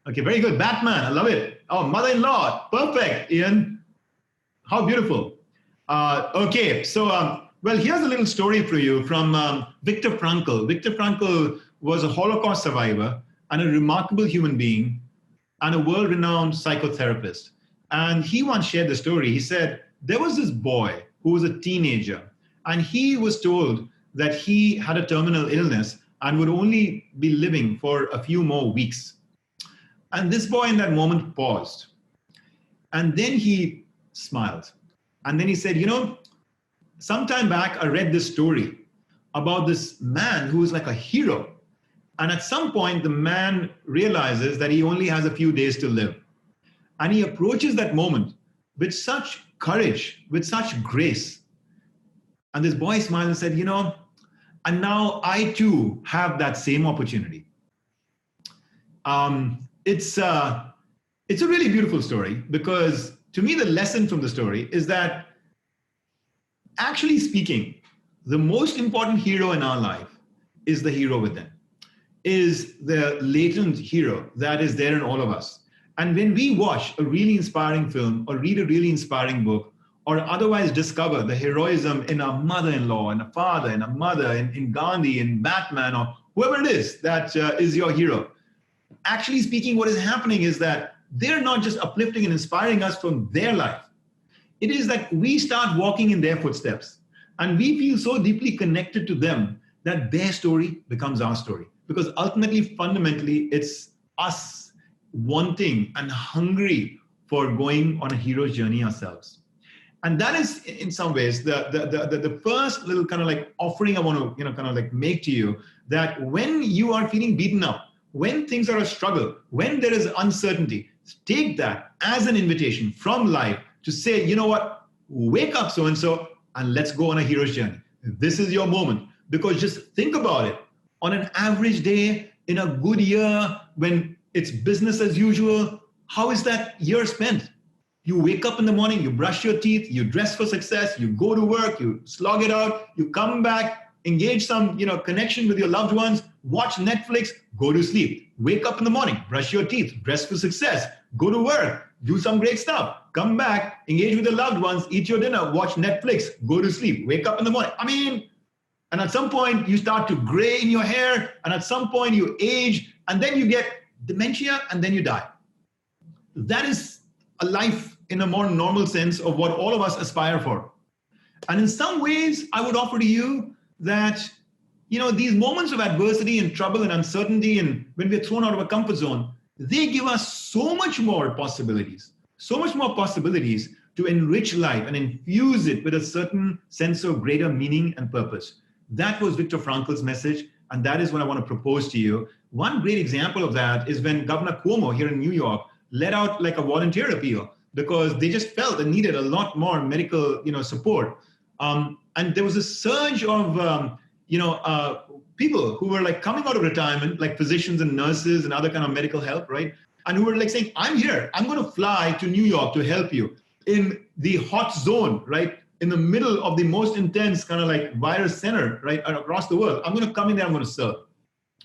Okay, very good. Batman, I love it. Oh, mother-in-law, perfect, Ian. How beautiful. Okay, so well, here's a little story for you from Viktor Frankl. Viktor Frankl was a Holocaust survivor and a remarkable human being and a world-renowned psychotherapist. And he once shared the story. He said, there was this boy who was a teenager, and he was told that he had a terminal illness and would only be living for a few more weeks. And this boy in that moment paused. And then he smiled. And then he said, sometime back I read this story about this man who is like a hero. And at some point, the man realizes that he only has a few days to live. And he approaches that moment with such courage, with such grace. And this boy smiled and said, and now I too have that same opportunity. It's a really beautiful story, because to me, the lesson from the story is that, actually speaking, the most important hero in our life is the hero within, is the latent hero that is there in all of us. And when we watch a really inspiring film or read a really inspiring book, or otherwise discover the heroism in a mother-in-law and a father and a mother, in Gandhi, in Batman, or whoever it is that is your hero, actually speaking, what is happening is that they're not just uplifting and inspiring us from their life. It is that we start walking in their footsteps, and we feel so deeply connected to them that their story becomes our story. Because ultimately, fundamentally, it's us wanting and hungry for going on a hero's journey ourselves. And that is, in some ways, the first little kind of like offering I want to kind of like make to you, that when you are feeling beaten up, when things are a struggle, when there is uncertainty, take that as an invitation from life to say, you know what, wake up so-and-so and let's go on a hero's journey. This is your moment. Because just think about it. On an average day, in a good year, when it's business as usual, how is that year spent? You wake up in the morning, you brush your teeth, you dress for success, you go to work, you slog it out, you come back, engage some connection with your loved ones, watch Netflix, go to sleep. Wake up in the morning, brush your teeth, dress for success, go to work, do some great stuff, come back, engage with your loved ones, eat your dinner, watch Netflix, go to sleep, wake up in the morning. And at some point you start to gray in your hair, and at some point you age, and then you get dementia, and then you die. That is a life in a more normal sense of what all of us aspire for. And in some ways, I would offer to you that, these moments of adversity and trouble and uncertainty, and when we're thrown out of a comfort zone, they give us so much more possibilities to enrich life and infuse it with a certain sense of greater meaning and purpose. That was Viktor Frankl's message, and that is what I want to propose to you. One great example of that is when Governor Cuomo here in New York let out like a volunteer appeal, because they just felt they needed a lot more medical, support. And there was a surge of, people who were like coming out of retirement, like physicians and nurses and other kind of medical help, right? And who were like saying, I'm here, I'm going to fly to New York to help you. in the hot zone, right? In the middle of the most intense kind of like virus center, right? Across the world. I'm going to come in there, I'm going to serve.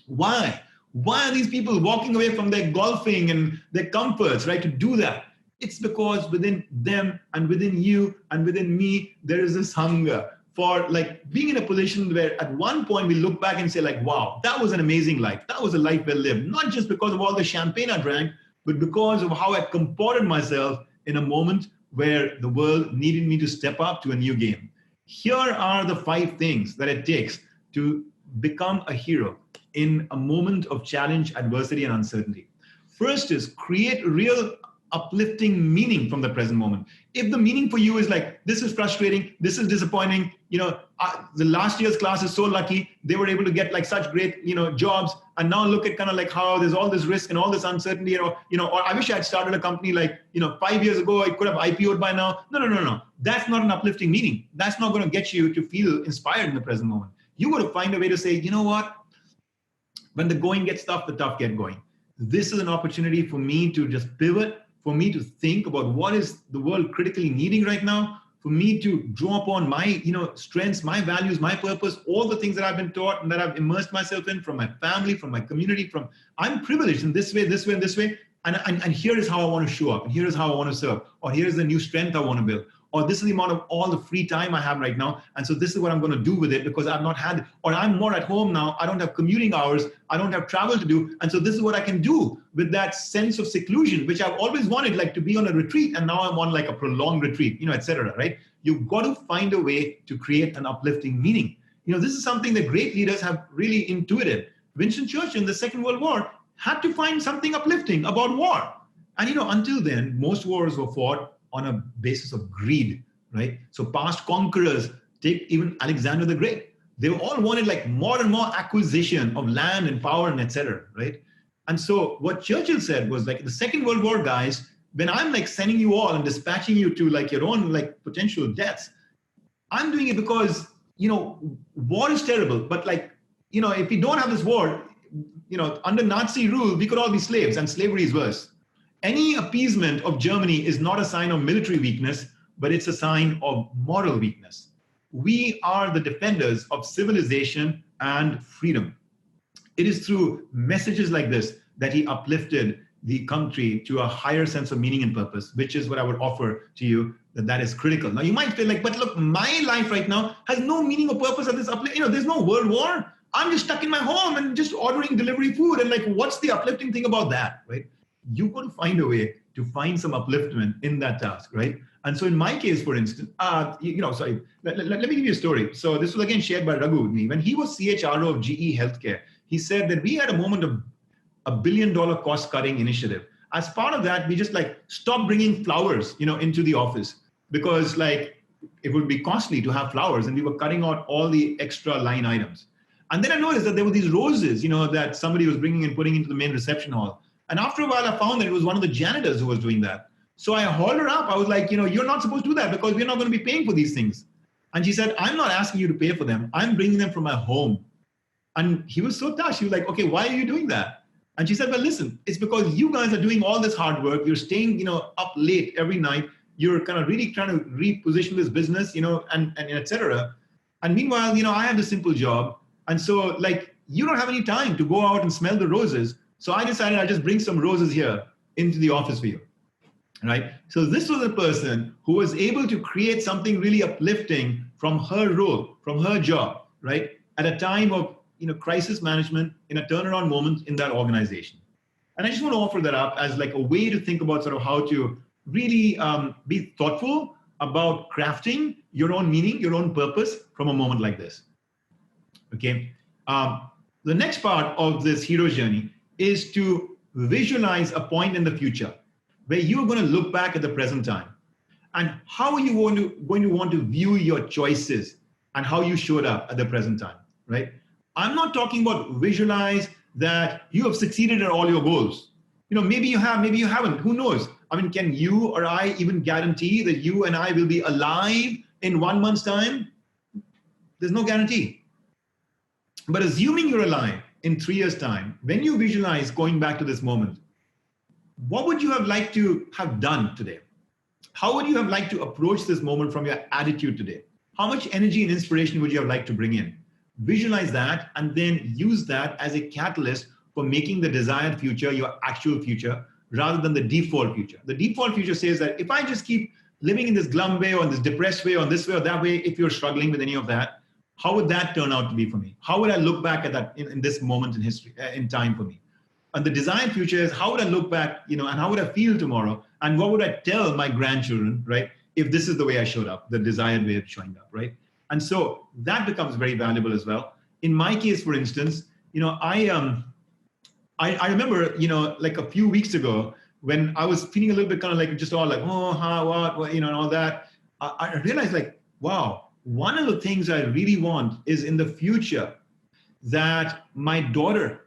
Why? Why are these people walking away from their golfing and their comforts, right, to do that? It's because within them and within you and within me, there is this hunger for like being in a position where at one point we look back and say like, wow, that was an amazing life. That was a life well lived. Not just because of all the champagne I drank, but because of how I comported myself in a moment where the world needed me to step up to a new game. Here are the 5 things that it takes to become a hero in a moment of challenge, adversity, and uncertainty. First is create real uplifting meaning from the present moment. If the meaning for you is like, this is frustrating, this is disappointing, the last year's class is so lucky, they were able to get like such great, jobs, and now look at kind of like how there's all this risk and all this uncertainty, or I wish I had started a company like, 5 years ago, I could have IPO'd by now. No. That's not an uplifting meaning. That's not going to get you to feel inspired in the present moment. You got to find a way to say, you know what? When the going gets tough, the tough get going. This is an opportunity for me to just pivot, for me to think about what is the world critically needing right now, for me to draw upon my strengths, my values, my purpose, all the things that I've been taught and that I've immersed myself in from my family, from my community, I'm privileged in this way, this way, and this way. And here is how I want to show up. And here is how I want to serve. Or here's the new strength I want to build. Or this is the amount of all the free time I have right now. And so this is what I'm going to do with it because I've not had, or I'm more at home now. I don't have commuting hours. I don't have travel to do. And so this is what I can do with that sense of seclusion, which I've always wanted, like to be on a retreat. And now I'm on like a prolonged retreat, et cetera, right? You've got to find a way to create an uplifting meaning. This is something that great leaders have really intuited. Winston Churchill in the Second World War had to find something uplifting about war. And, until then, most wars were fought on a basis of greed, right? So past conquerors, take even Alexander the Great, they all wanted like more and more acquisition of land and power and etc., right? And so what Churchill said was like, the Second World War, guys, when I'm like sending you all and dispatching you to like your own like potential deaths, I'm doing it because, war is terrible, but like, if we don't have this war, under Nazi rule, we could all be slaves, and slavery is worse. Any appeasement of Germany is not a sign of military weakness, but it's a sign of moral weakness. We are the defenders of civilization and freedom. It is through messages like this that he uplifted the country to a higher sense of meaning and purpose, which is what I would offer to you, that is critical. Now you might feel like, but look, my life right now has no meaning or purpose at this uplift. There's no world war. I'm just stuck in my home and just ordering delivery food. And like, what's the uplifting thing about that, right? You've got to find a way to find some upliftment in that task, right? And so in my case, for instance, let me give you a story. So this was again shared by Raghu with me. When he was CHRO of GE Healthcare, he said that we had a moment of $1 billion cost cutting initiative. As part of that, we just like stopped bringing flowers, into the office because like it would be costly to have flowers and we were cutting out all the extra line items. And then I noticed that there were these roses, that somebody was bringing and putting into the main reception hall. And after a while, I found that it was one of the janitors who was doing that. So I hauled her up. I was like, you're not supposed to do that because we're not going to be paying for these things. And she said, I'm not asking you to pay for them. I'm bringing them from my home. And he was so touched. He was like, okay, why are you doing that? And she said, well, listen, it's because you guys are doing all this hard work. You're staying, up late every night. You're kind of really trying to reposition this business, and et cetera. And meanwhile, I have this simple job. And so like, you don't have any time to go out and smell the roses. So I decided I'd just bring some roses here into the office for you, right? So this was a person who was able to create something really uplifting from her role, from her job, right? At a time of, crisis management, in a turnaround moment in that organization. And I just want to offer that up as like a way to think about sort of how to really be thoughtful about crafting your own meaning, your own purpose from a moment like this, okay? The next part of this hero journey is to visualize a point in the future where you're going to look back at the present time and how are you going to want to view your choices and how you showed up at the present time, right? I'm not talking about visualize that you have succeeded at all your goals. Maybe you have, maybe you haven't, who knows? I mean, can you or I even guarantee that you and I will be alive in 1 month's time? There's no guarantee. But assuming you're alive in 3 years' time, when you visualize going back to this moment, what would you have liked to have done today? How would you have liked to approach this moment from your attitude today? How much energy and inspiration would you have liked to bring in? Visualize that and then use that as a catalyst for making the desired future your actual future rather than the default future. The default future says that if I just keep living in this glum way or in this depressed way or this way or that way, if you're struggling with any of that, how would that turn out to be for me? How would I look back at that in this moment in history, in time for me? And the desired future is how would I look back, and how would I feel tomorrow? And what would I tell my grandchildren, right? If this is the way I showed up, the desired way of showing up, right? And so that becomes very valuable as well. In my case, for instance, I remember, like a few weeks ago when I was feeling a little bit kind of like just all like, oh, how, what, and all that. I realized like, wow, one of the things I really want is in the future that my daughter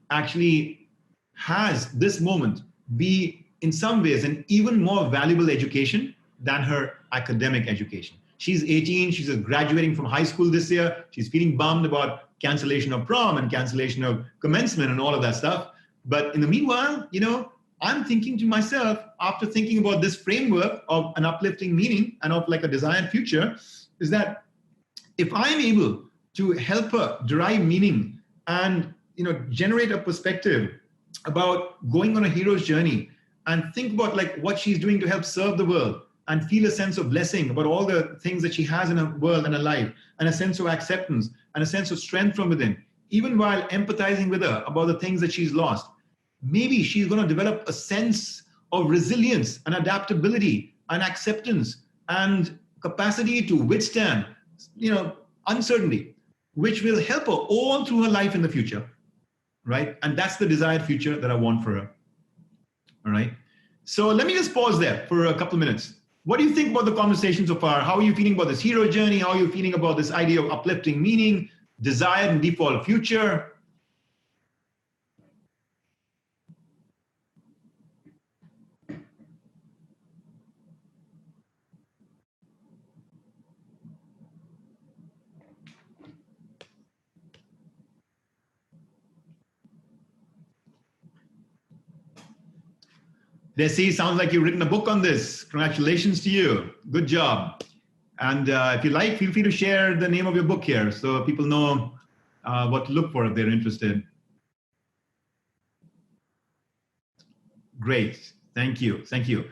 actually has this moment be in some ways an even more valuable education than her academic education. She's 18, she's graduating from high school this year. She's feeling bummed about cancellation of prom and cancellation of commencement and all of that stuff. But in the meanwhile, I'm thinking to myself, after thinking about this framework of an uplifting meaning and of like a desired future, is that if I'm able to help her derive meaning and generate a perspective about going on a hero's journey and think about like what she's doing to help serve the world and feel a sense of blessing about all the things that she has in her world and her life, and a sense of acceptance and a sense of strength from within, even while empathizing with her about the things that she's lost, maybe she's going to develop a sense of resilience and adaptability and acceptance and capacity to withstand, uncertainty, which will help her all through her life in the future, right? And that's the desired future that I want for her, all right? So let me just pause there for a couple of minutes. What do you think about the conversation so far? How are you feeling about this hero journey? How are you feeling about this idea of uplifting meaning, desired and default future? Desi, sounds like you've written a book on this. Congratulations to you. Good job. And if you like, feel free to share the name of your book here so people know what to look for if they're interested. Great. Thank you. Thank you.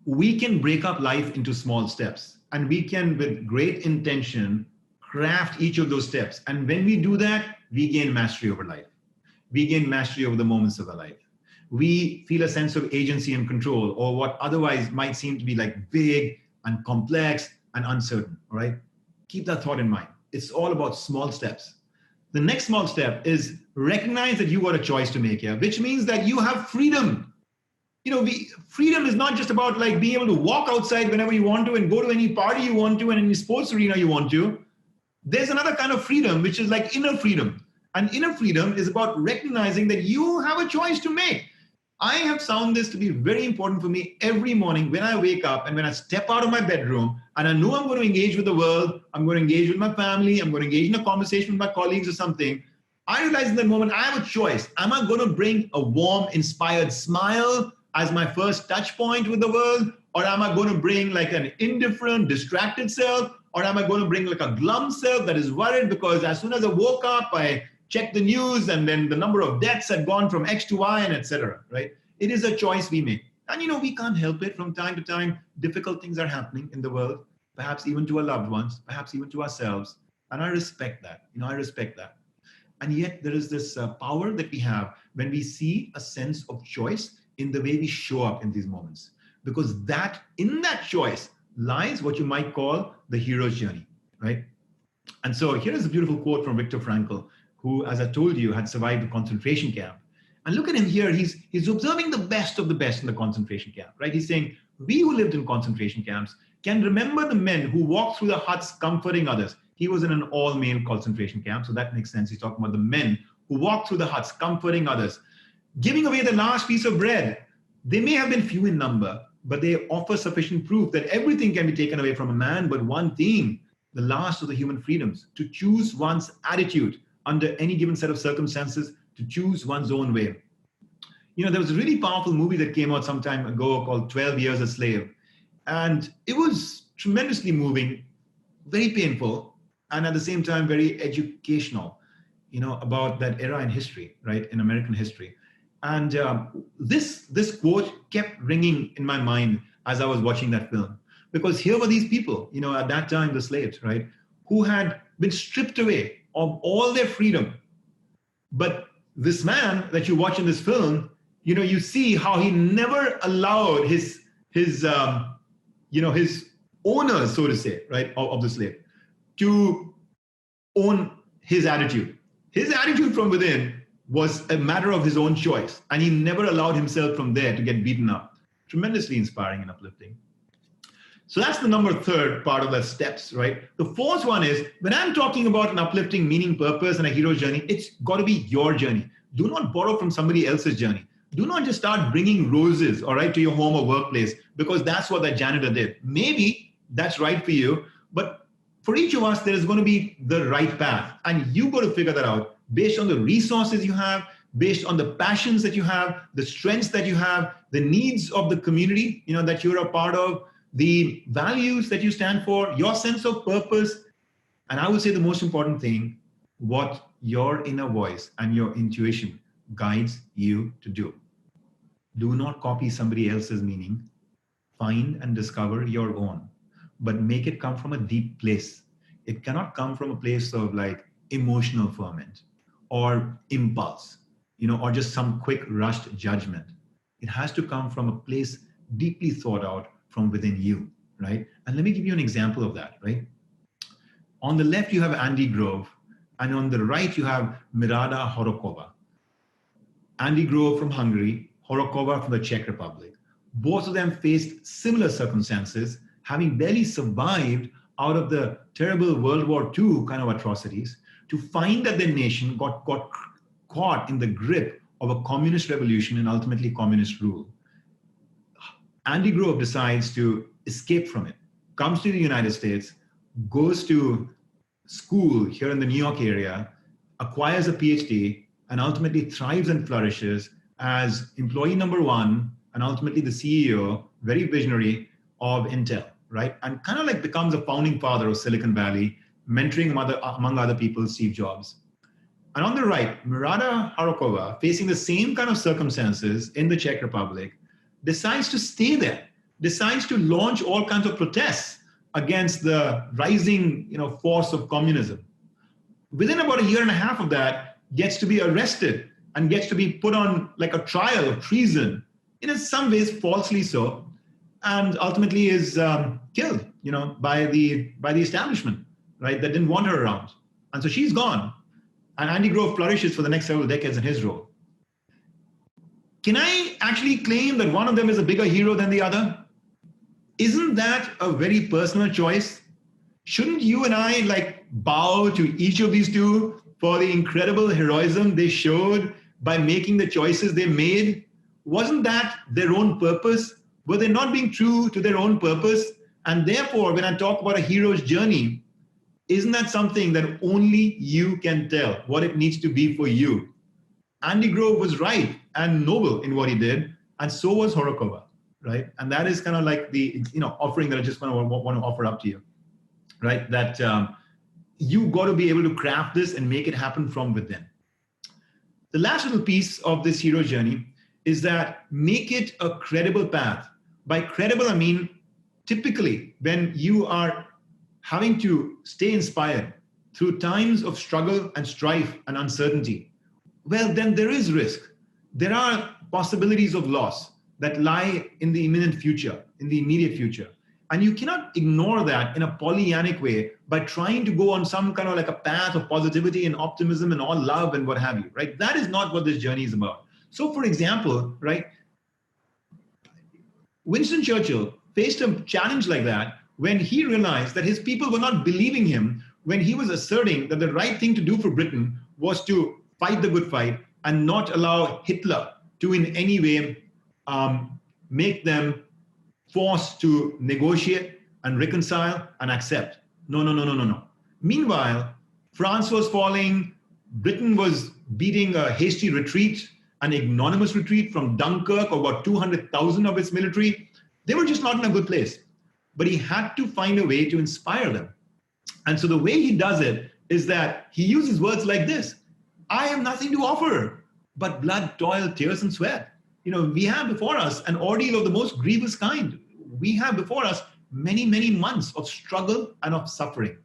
We can break up life into small steps, and we can, with great intention, craft each of those steps. And when we do that, we gain mastery over life. We gain mastery over the moments of our life. We feel a sense of agency and control, or what otherwise might seem to be like big and complex and uncertain, all right? Keep that thought in mind. It's all about small steps. The next small step is recognize that you got a choice to make here, which means that you have freedom. Freedom is not just about like being able to walk outside whenever you want to and go to any party you want to and any sports arena you want to. There's another kind of freedom, which is like inner freedom. And inner freedom is about recognizing that you have a choice to make. I have found this to be very important for me every morning when I wake up and when I step out of my bedroom and I know I'm going to engage with the world, I'm going to engage with my family, I'm going to engage in a conversation with my colleagues or something. I realize in that moment I have a choice. Am I going to bring a warm, inspired smile as my first touch point with the world? Or am I going to bring like an indifferent, distracted self? Or am I going to bring like a glum self that is worried because as soon as I woke up, I checked the news and then the number of deaths had gone from X to Y and etc. Right? It is a choice we make. And we can't help it. From time to time, difficult things are happening in the world, perhaps even to our loved ones, perhaps even to ourselves. And I respect that. I respect that. And yet there is this power that we have when we see a sense of choice in the way we show up in these moments. Because in that choice lies what you might call the hero's journey, right? And so here is a beautiful quote from Viktor Frankl, who, as I told you, had survived the concentration camp. And look at him here. He's observing the best of the best in the concentration camp, right? He's saying, we who lived in concentration camps can remember the men who walked through the huts comforting others. He was in an all-male concentration camp, so that makes sense. He's talking about the men who walked through the huts comforting others, giving away the last piece of bread. They may have been few in number, but they offer sufficient proof that everything can be taken away from a man, but one thing, the last of the human freedoms, to choose one's attitude under any given set of circumstances, to choose one's own way. There was a really powerful movie that came out some time ago called 12 Years a Slave. And it was tremendously moving, very painful, and at the same time, very educational, about that era in history, right, in American history. And this quote kept ringing in my mind as I was watching that film. Because here were these people, at that time, the slaves, right, who had been stripped away of all their freedom. But this man that you watch in this film, you see how he never allowed his owners, so to say, right, of the slave, to own his attitude. His attitude from within was a matter of his own choice, and he never allowed himself from there to get beaten up. Tremendously inspiring and uplifting. So that's the third part of the steps, right? The fourth one is, when I'm talking about an uplifting meaning, purpose, and a hero's journey, it's got to be your journey. Do not borrow from somebody else's journey. Do not just start bringing roses, all right, to your home or workplace, because that's what that janitor did. Maybe that's right for you, but for each of us, there is going to be the right path. And you got to figure that out based on the resources you have, based on the passions that you have, the strengths that you have, the needs of the community, that you're a part of, the values that you stand for, your sense of purpose. And I would say the most important thing, what your inner voice and your intuition guides you to do. Do not copy somebody else's meaning. Find and discover your own, but make it come from a deep place. It cannot come from a place of like emotional ferment or impulse, or just some quick rushed judgment. It has to come from a place deeply thought out from within you, right? And let me give you an example of that, right? On the left, you have Andy Grove, and on the right, you have Mirada Horokova. Andy Grove from Hungary, Horokova from the Czech Republic. Both of them faced similar circumstances, having barely survived out of the terrible World War II kind of atrocities, to find that their nation got caught in the grip of a communist revolution and ultimately communist rule. Andy Grove decides to escape from it, comes to the United States, goes to school here in the New York area, acquires a PhD, and ultimately thrives and flourishes as employee number one, and ultimately the CEO, very visionary, of Intel, right? And kind of like becomes a founding father of Silicon Valley, mentoring among other people, Steve Jobs. And on the right, Mirada Horokova, facing the same kind of circumstances in the Czech Republic, decides to stay there, decides to launch all kinds of protests against the rising force of communism. Within about a year and a half of that, gets to be arrested and gets to be put on like a trial of treason, in some ways falsely so, and ultimately is killed by the establishment, right, that didn't want her around. And so she's gone. And Andy Grove flourishes for the next several decades in his role. Can I actually claim that one of them is a bigger hero than the other? Isn't that a very personal choice? Shouldn't you and I like bow to each of these two for the incredible heroism they showed by making the choices they made? Wasn't that their own purpose? Were they not being true to their own purpose? And therefore, when I talk about a hero's journey, isn't that something that only you can tell what it needs to be for you? Andy Grove was right and noble in what he did, and so was Horokova, right? And that is kind of like the offering that I just want to offer up to you, right? That you got to be able to craft this and make it happen from within. The last little piece of this hero journey is that make it a credible path. By credible, I mean typically when you are having to stay inspired through times of struggle and strife and uncertainty, well, then there is risk. There are possibilities of loss that lie in the imminent future, in the immediate future. And you cannot ignore that in a Pollyannic way by trying to go on some kind of like a path of positivity and optimism and all love and what have you, right? That is not what this journey is about. So for example, right, Winston Churchill faced a challenge like that when he realized that his people were not believing him when he was asserting that the right thing to do for Britain was to fight the good fight and not allow Hitler to in any way make them forced to negotiate and reconcile and accept. No. Meanwhile, France was falling, Britain was beating a hasty retreat, an ignominious retreat from Dunkirk, or about 200,000 of its military. They were just not in a good place. But he had to find a way to inspire them. And so the way he does it is that he uses words like this: I have nothing to offer but blood, toil, tears, and sweat. We have before us an ordeal of the most grievous kind. We have before us many, many months of struggle and of suffering.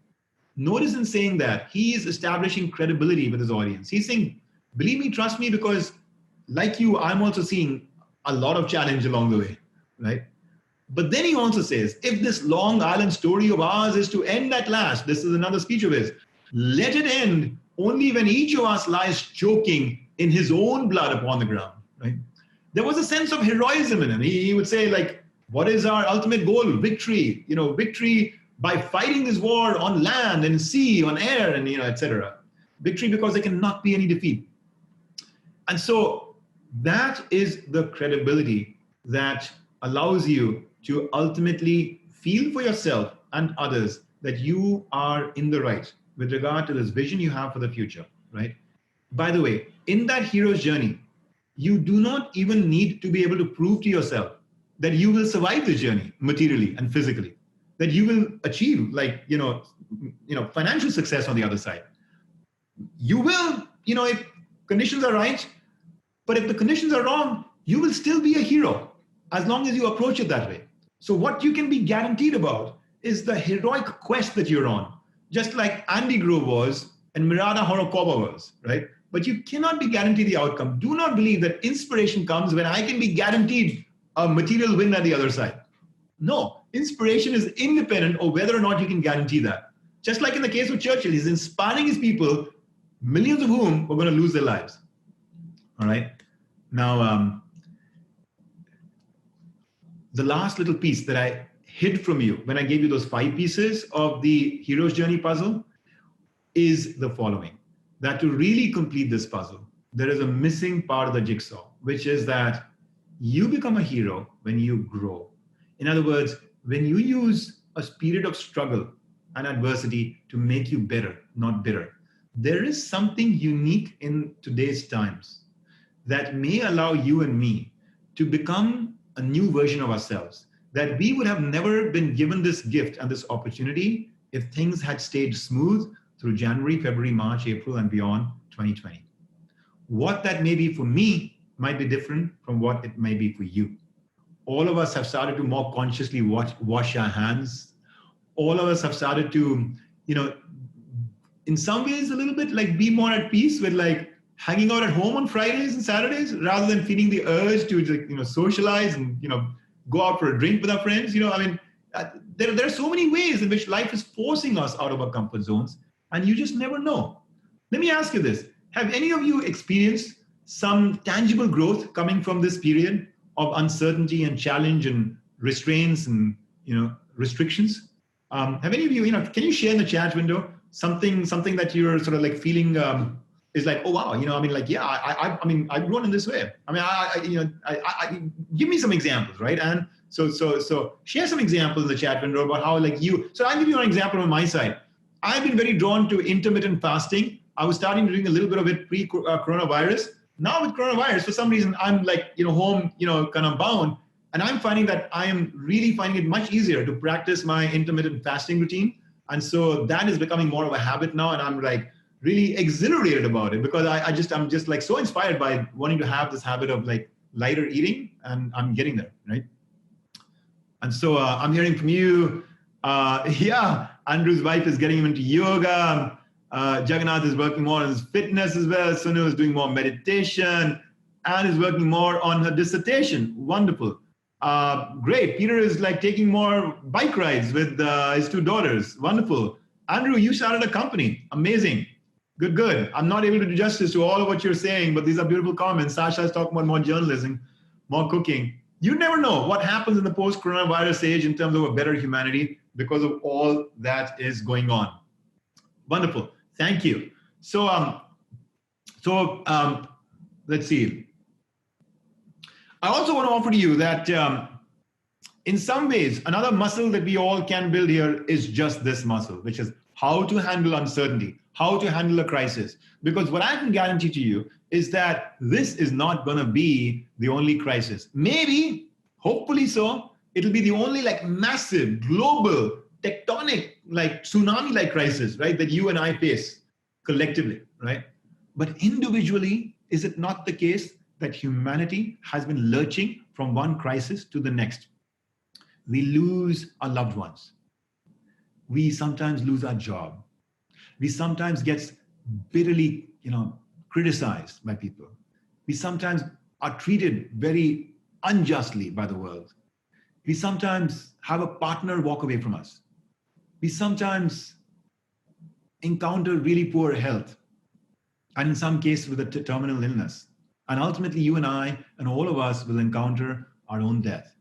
Notice in saying that, he is establishing credibility with his audience. He's saying, believe me, trust me, because like you, I'm also seeing a lot of challenge along the way, right? But then he also says, if this Long Island story of ours is to end at last, this is another speech of his, let it end only when each of us lies choking in his own blood upon the ground, right? There was a sense of heroism in him. He would say, like, what is our ultimate goal? Victory, victory by fighting this war on land and sea, on air, and, etc. Victory because there cannot be any defeat. And so that is the credibility that allows you to ultimately feel for yourself and others that you are in the right with regard to this vision you have for the future, right? By the way, in that hero's journey, you do not even need to be able to prove to yourself that you will survive the journey materially and physically, that you will achieve financial success on the other side. You will, if conditions are right, but if the conditions are wrong, you will still be a hero as long as you approach it that way. So what you can be guaranteed about is the heroic quest that you're on, just like Andy Grove was and Mirada Horokova was, right? But you cannot be guaranteed the outcome. Do not believe that inspiration comes when I can be guaranteed a material win at the other side. No, inspiration is independent of whether or not you can guarantee that. Just like in the case of Churchill, he's inspiring his people, millions of whom were going to lose their lives. All right. Now, the last little piece that I hid from you when I gave you those 5 pieces of the hero's journey puzzle is the following: that to really complete this puzzle, there is a missing part of the jigsaw, which is that you become a hero when you grow. In other words, when you use a period of struggle and adversity to make you better, not bitter. There is something unique in today's times that may allow you and me to become a new version of ourselves, that we would have never been given this gift and this opportunity if things had stayed smooth through January, February, March, April, and beyond 2020. What that may be for me might be different from what it may be for you. All of us have started to more consciously wash our hands. All of us have started to, in some ways a little bit like be more at peace with like hanging out at home on Fridays and Saturdays rather than feeling the urge to socialize and go out for a drink with our friends. There are so many ways in which life is forcing us out of our comfort zones, and you just never know. Let me ask you this: have any of you experienced some tangible growth coming from this period of uncertainty and challenge and restraints and restrictions? Have any of you, can you share in the chat window something that you're sort of like feeling is like, oh wow, I've grown in this way. Give me some examples, right? And so share some examples in the chat window about how so I'll give you an example on my side. I've been very drawn to intermittent fasting. I was starting to doing a little bit of it pre-coronavirus. Now with coronavirus, for some reason, I'm home, kind of bound. And I'm finding that I am really finding it much easier to practice my intermittent fasting routine. And so that is becoming more of a habit now. And I'm like really exhilarated about it because I'm just like so inspired by wanting to have this habit of like lighter eating, and I'm getting there, right? And so I'm hearing from you. Andrew's wife is getting him into yoga. Jagannath is working more on his fitness as well. Sunu is doing more meditation. Anne is working more on her dissertation. Wonderful. Great. Peter is like taking more bike rides with his 2 daughters. Wonderful. Andrew, you started a company. Amazing. Good. I'm not able to do justice to all of what you're saying, but these are beautiful comments. Sasha is talking about more journalism, more cooking. You never know what happens in the post-coronavirus age in terms of a better humanity because of all that is going on. Wonderful. Thank you. So let's see. I also want to offer to you that in some ways, another muscle that we all can build here is just this muscle, which is how to handle uncertainty, how to handle a crisis. Because what I can guarantee to you is that this is not going to be the only crisis. Maybe, hopefully so, it'll be the only like massive, global, tectonic, like tsunami-like crisis, right, that you and I face collectively, right? But individually, is it not the case that humanity has been lurching from one crisis to the next? We lose our loved ones. We sometimes lose our job. We sometimes get bitterly, criticized by people. We sometimes are treated very unjustly by the world. We sometimes have a partner walk away from us. We sometimes encounter really poor health, and in some cases with a terminal illness. And ultimately, you and I and all of us will encounter our own death.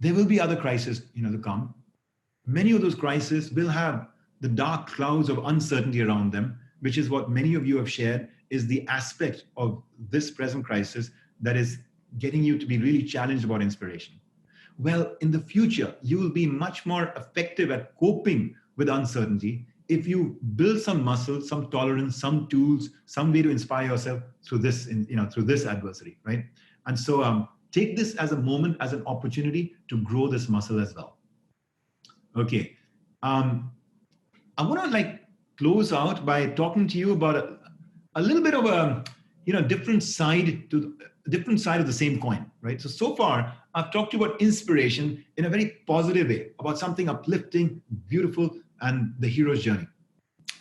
There will be other crises, to come. Many of those crises will have the dark clouds of uncertainty around them, which is what many of you have shared is the aspect of this present crisis that is getting you to be really challenged about inspiration. Well, in the future, you will be much more effective at coping with uncertainty if you build some muscle, some tolerance, some tools, some way to inspire yourself through this, through this adversity, right? And so take this as a moment, as an opportunity to grow this muscle as well. Okay. I want to close out by talking to you about a little bit of a different side of the same coin, right? So far I've talked to you about inspiration in a very positive way, about something uplifting, beautiful, and the hero's journey.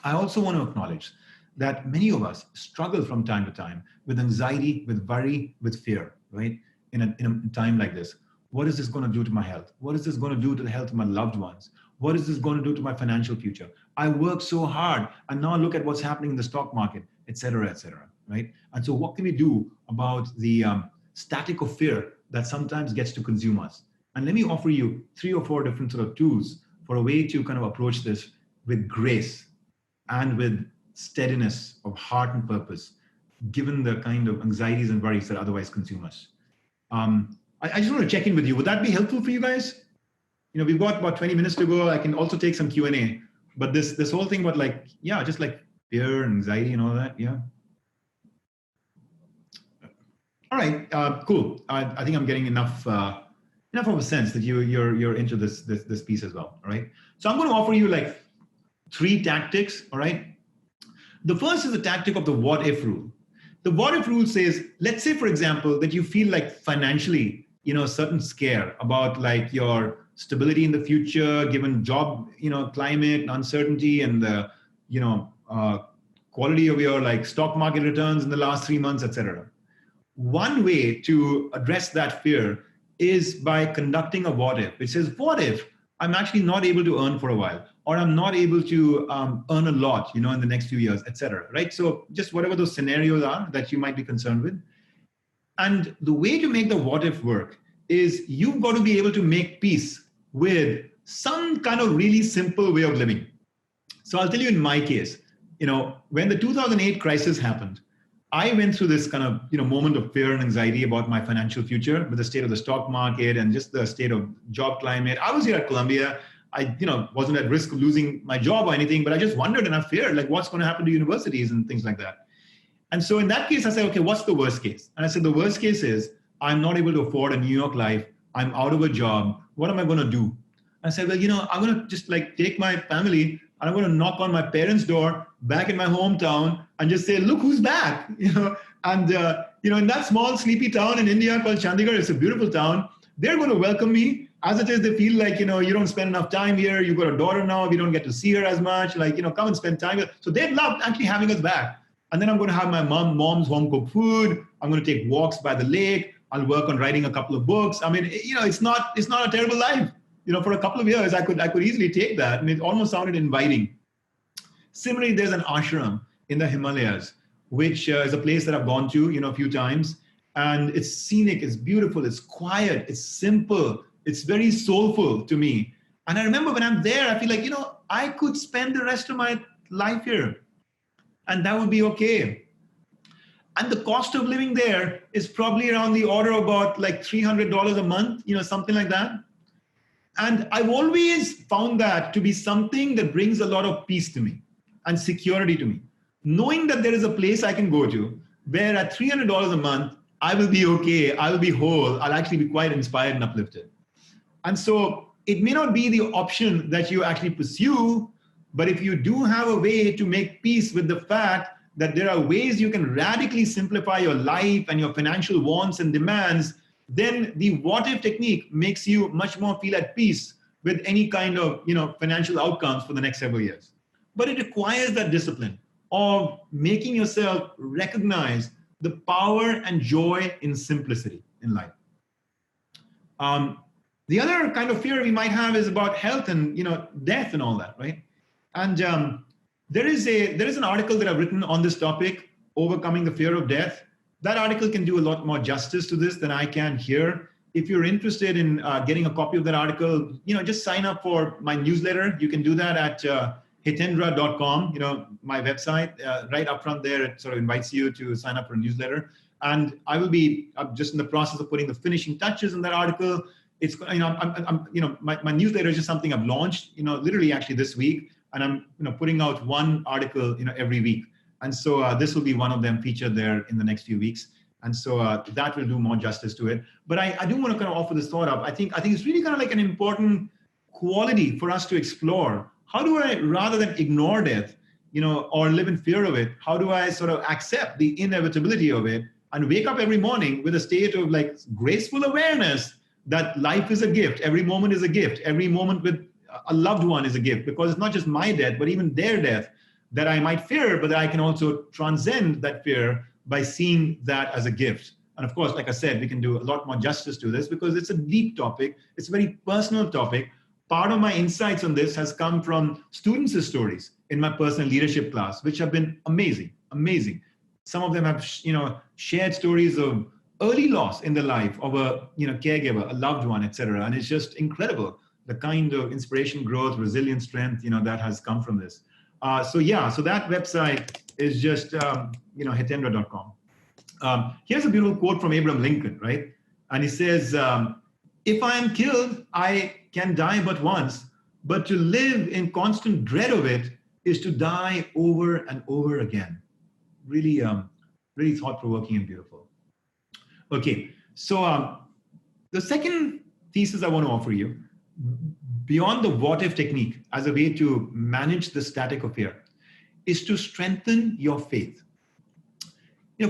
I also want to acknowledge that many of us struggle from time to time with anxiety, with worry, with fear, right? In a time like this. What is this going to do to my health? What is this going to do to the health of my loved ones? What is this going to do to my financial future? I work so hard, and now look at what's happening in the stock market, et cetera, right? And so what can we do about the static of fear that sometimes gets to consume us? And let me offer you 3 or 4 different sort of tools for a way to kind of approach this with grace and with steadiness of heart and purpose, given the kind of anxieties and worries that otherwise consume us. I just want to check in with you. Would that be helpful for you guys? We've got about 20 minutes to go. I can also take some Q&A, but this whole thing about just fear and anxiety and all that. Yeah. All right. Cool. I think I'm getting enough of a sense that you're into this piece as well. All right. So I'm going to offer you 3 tactics. All right. The first is the tactic of the what if rule. The what if rule says, let's say, for example, that you feel financially, a certain scare about your stability in the future, given job, climate and uncertainty, and the, quality of your stock market returns in the last 3 months, etc. One way to address that fear is by conducting a what if. It says, what if I'm actually not able to earn for a while, or I'm not able to earn a lot, in the next few years, etc. Right? So just whatever those scenarios are that you might be concerned with. And the way to make the what if work is you've got to be able to make peace with some kind of really simple way of living. So I'll tell you in my case, when the 2008 crisis happened, I went through this kind of, moment of fear and anxiety about my financial future with the state of the stock market and just the state of job climate. I was here at Columbia. I, wasn't at risk of losing my job or anything, but I just wondered and I feared what's going to happen to universities and things like that. And so in that case, I said, okay, what's the worst case? And I said, the worst case is I'm not able to afford a New York life. I'm out of a job. What am I going to do? And I said, well, I'm going to just take my family and I'm going to knock on my parents' door back in my hometown and just say, look who's back, and, in that small sleepy town in India called Chandigarh, it's a beautiful town. They're going to welcome me as it is. They feel like, you don't spend enough time here. You've got a daughter now. We don't get to see her as much. Come and spend time with her. So they loved actually having us back. And then I'm going to have my mom's home cooked food. I'm going to take walks by the lake. I'll work on writing a couple of books. I mean, it's not a terrible life. For a couple of years, I could easily take that. And it almost sounded inviting. Similarly, there's an ashram in the Himalayas, which is a place that I've gone to, a few times. And it's scenic, it's beautiful, it's quiet, it's simple, it's very soulful to me. And I remember when I'm there, I feel like, I could spend the rest of my life here. And that would be okay. And the cost of living there is probably around the order of about $300 a month, something like that. And I've always found that to be something that brings a lot of peace to me. and security to me. Knowing that there is a place I can go to where at $300 a month, I will be okay, I will be whole, I'll actually be quite inspired and uplifted. And so it may not be the option that you actually pursue, but if you do have a way to make peace with the fact that there are ways you can radically simplify your life and your financial wants and demands, then the what if technique makes you much more feel at peace with any kind of financial outcomes for the next several years. But it requires that discipline of making yourself recognize the power and joy in simplicity in life. The other kind of fear we might have is about health and death and all that, right? And there is an article that I've written on this topic, Overcoming the Fear of Death. That article can do a lot more justice to this than I can here. If you're interested in getting a copy of that article, just sign up for my newsletter. You can do that at hitendra.com, my website. Right up front there, it sort of invites you to sign up for a newsletter. And I will be just in the process of putting the finishing touches in that article. It's my newsletter is just something I've launched, literally actually this week, and I'm putting out one article, every week. And so this will be one of them featured there in the next few weeks. And so that will do more justice to it. But I do want to kind of offer this thought up. I think it's really kind of like an important quality for us to explore. How do I, rather than ignore death, or live in fear of it, how do I sort of accept the inevitability of it and wake up every morning with a state of like graceful awareness that life is a gift. Every moment is a gift. Every moment with a loved one is a gift, because it's not just my death, but even their death that I might fear, but that I can also transcend that fear by seeing that as a gift. And of course, like I said, we can do a lot more justice to this because it's a deep topic. It's a very personal topic. Part of my insights on this has come from students' stories in my personal leadership class, which have been amazing, amazing. Some of them have, shared stories of early loss in their life of a, caregiver, a loved one, etc. And it's just incredible, the kind of inspiration, growth, resilience, strength, that has come from this. So that website is just, hitendra.com. Here's a beautiful quote from Abraham Lincoln, right? And he says, if I am killed, I can die but once, but to live in constant dread of it is to die over and over again. Really, really thought-provoking and beautiful. Okay, so the second thesis I want to offer you, beyond the what-if technique as a way to manage the static of fear, is to strengthen your faith.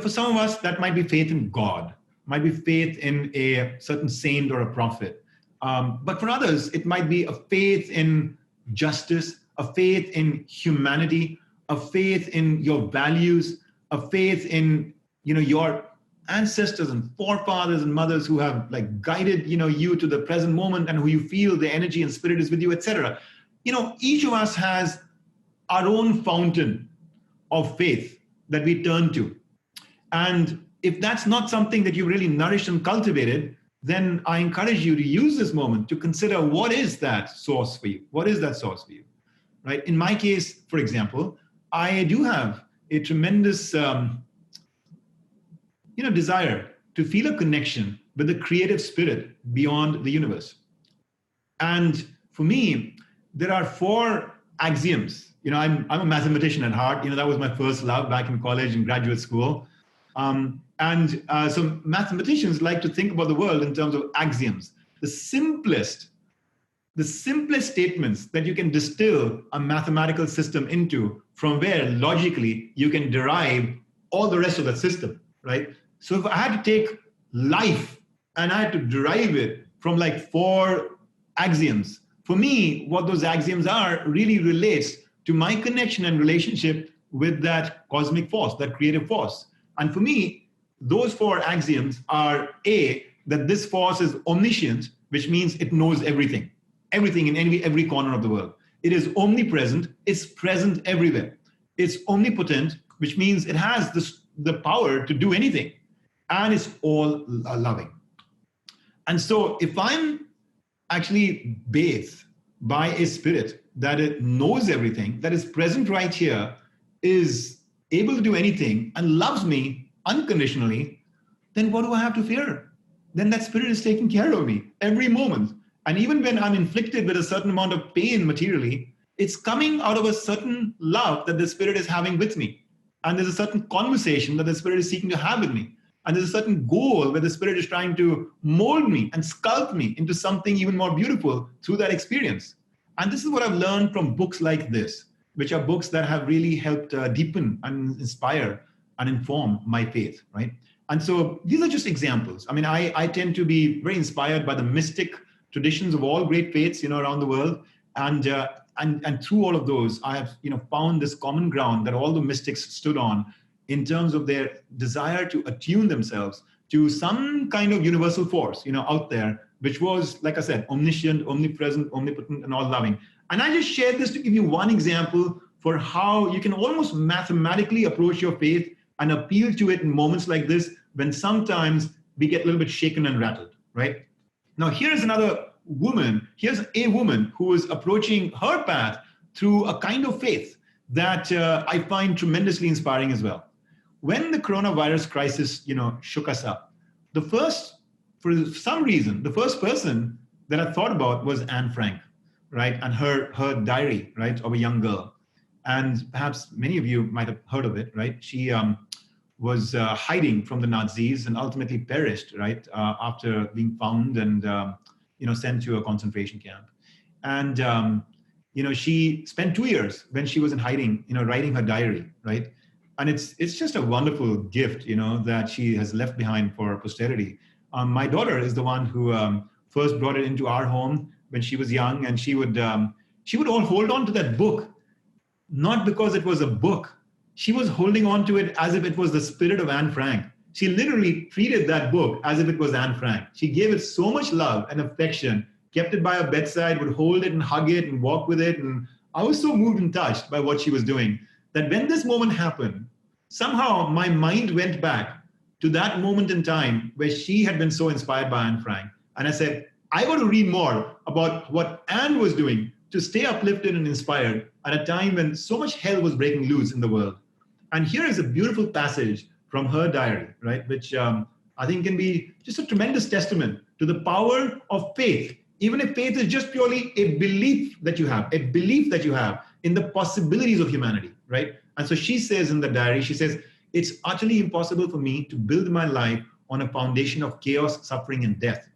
For some of us, that might be faith in God, might be faith in a certain saint or a prophet. But for others, it might be a faith in justice, a faith in humanity, a faith in your values, a faith in, your ancestors and forefathers and mothers who have like guided, you to the present moment and who you feel the energy and spirit is with you, etc. Each of us has our own fountain of faith that we turn to. And if that's not something that you really nourished and cultivated, then I encourage you to use this moment to consider what is that source for you? What is that source for you, right? In my case, for example, I do have a tremendous, desire to feel a connection with the creative spirit beyond the universe. And for me, there are 4 axioms. I'm a mathematician at heart. That was my first love back in college and graduate school. So mathematicians like to think about the world in terms of axioms. The simplest statements that you can distill a mathematical system into, from where logically you can derive all the rest of the system, right? So if I had to take life and I had to derive it from like 4 axioms, for me, what those axioms are really relates to my connection and relationship with that cosmic force, that creative force. And for me, those 4 axioms are A, that this force is omniscient, which means it knows everything in every corner of the world. It is omnipresent, it's present everywhere. It's omnipotent, which means it has the power to do anything. And it's all loving. And so if I'm actually bathed by a spirit that it knows everything, that is present right here, is able to do anything and loves me unconditionally, then what do I have to fear? Then that spirit is taking care of me every moment. And even when I'm inflicted with a certain amount of pain materially, It's coming out of a certain love that the Spirit is having with me. And there's a certain conversation that the Spirit is seeking to have with me. And there's a certain goal where the Spirit is trying to mold me and sculpt me into something even more beautiful through that experience. And this is what I've learned from books like this, which are books that have really helped deepen and inspire and inform my faith, right? And so these are just examples. I mean, I tend to be very inspired by the mystic traditions of all great faiths, around the world. And through all of those, I have, found this common ground that all the mystics stood on in terms of their desire to attune themselves to some kind of universal force, out there, which was, like I said, omniscient, omnipresent, omnipotent, and all-loving. And I just shared this to give you one example for how you can almost mathematically approach your faith and appeal to it in moments like this, when sometimes we get a little bit shaken and rattled, right? Now, here's a woman who is approaching her path through a kind of faith that I find tremendously inspiring as well. When the coronavirus crisis, shook us up, for some reason, the first person that I thought about was Anne Frank, right? And her diary, right, of a young girl. And perhaps many of you might have heard of it, right? She was hiding from the Nazis and ultimately perished, right, after being found and sent to a concentration camp. And she spent 2 years when she was in hiding, writing her diary, right? And it's just a wonderful gift, that she has left behind for posterity. My daughter is the one who first brought it into our home when she was young, and she would all hold on to that book, not because it was a book. She was holding on to it as if it was the spirit of Anne Frank. She literally treated that book as if it was Anne Frank. She gave it so much love and affection, kept it by her bedside, would hold it and hug it and walk with it. And I was so moved and touched by what she was doing that when this moment happened, somehow my mind went back to that moment in time where she had been so inspired by Anne Frank. And I said, I got to read more about what Anne was doing to stay uplifted and inspired at a time when so much hell was breaking loose in the world. And here is a beautiful passage from her diary, right, which I think can be just a tremendous testament to the power of faith, even if faith is just purely a belief that you have in the possibilities of humanity, right? And so she says in the diary, she says, it's utterly impossible for me to build my life on a foundation of chaos, suffering, and death.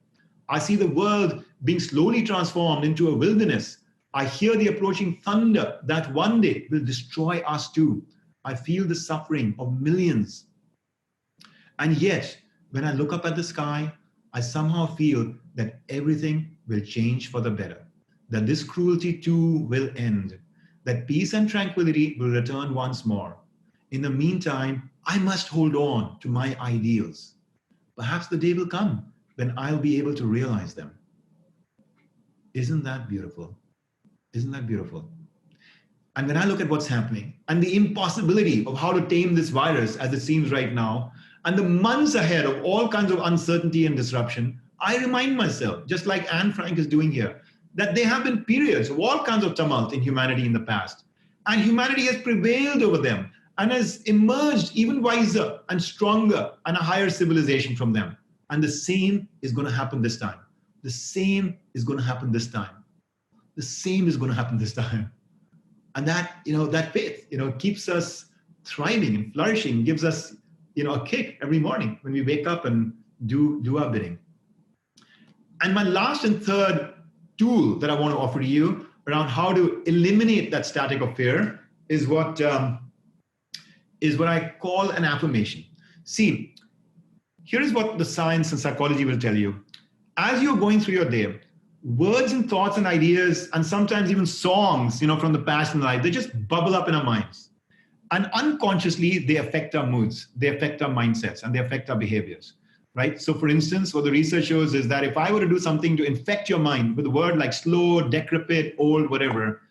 I see the world being slowly transformed into a wilderness. I hear the approaching thunder that one day will destroy us too. I feel the suffering of millions. And yet, when I look up at the sky, I somehow feel that everything will change for the better, that this cruelty too will end, that peace and tranquility will return once more. In the meantime, I must hold on to my ideals. Perhaps the day will come when I'll be able to realize them. Isn't that beautiful? Isn't that beautiful? And when I look at what's happening and the impossibility of how to tame this virus as it seems right now, and the months ahead of all kinds of uncertainty and disruption, I remind myself, just like Anne Frank is doing here, that there have been periods of all kinds of tumult in humanity in the past. And humanity has prevailed over them and has emerged even wiser and stronger and a higher civilization from them. And the same is going to happen this time. The same is going to happen this time. The same is going to happen this time. And that, that faith, keeps us thriving and flourishing, gives us, a kick every morning when we wake up and do our bidding. And my last and third tool that I want to offer to you around how to eliminate that static of fear is what I call an affirmation. See, here is what the science and psychology will tell you. As you're going through your day, words and thoughts and ideas, and sometimes even songs, from the past and life, they just bubble up in our minds. And unconsciously, they affect our moods, they affect our mindsets, and they affect our behaviors, right? So for instance, what the research shows is that if I were to do something to infect your mind with a word like slow, decrepit, old, whatever,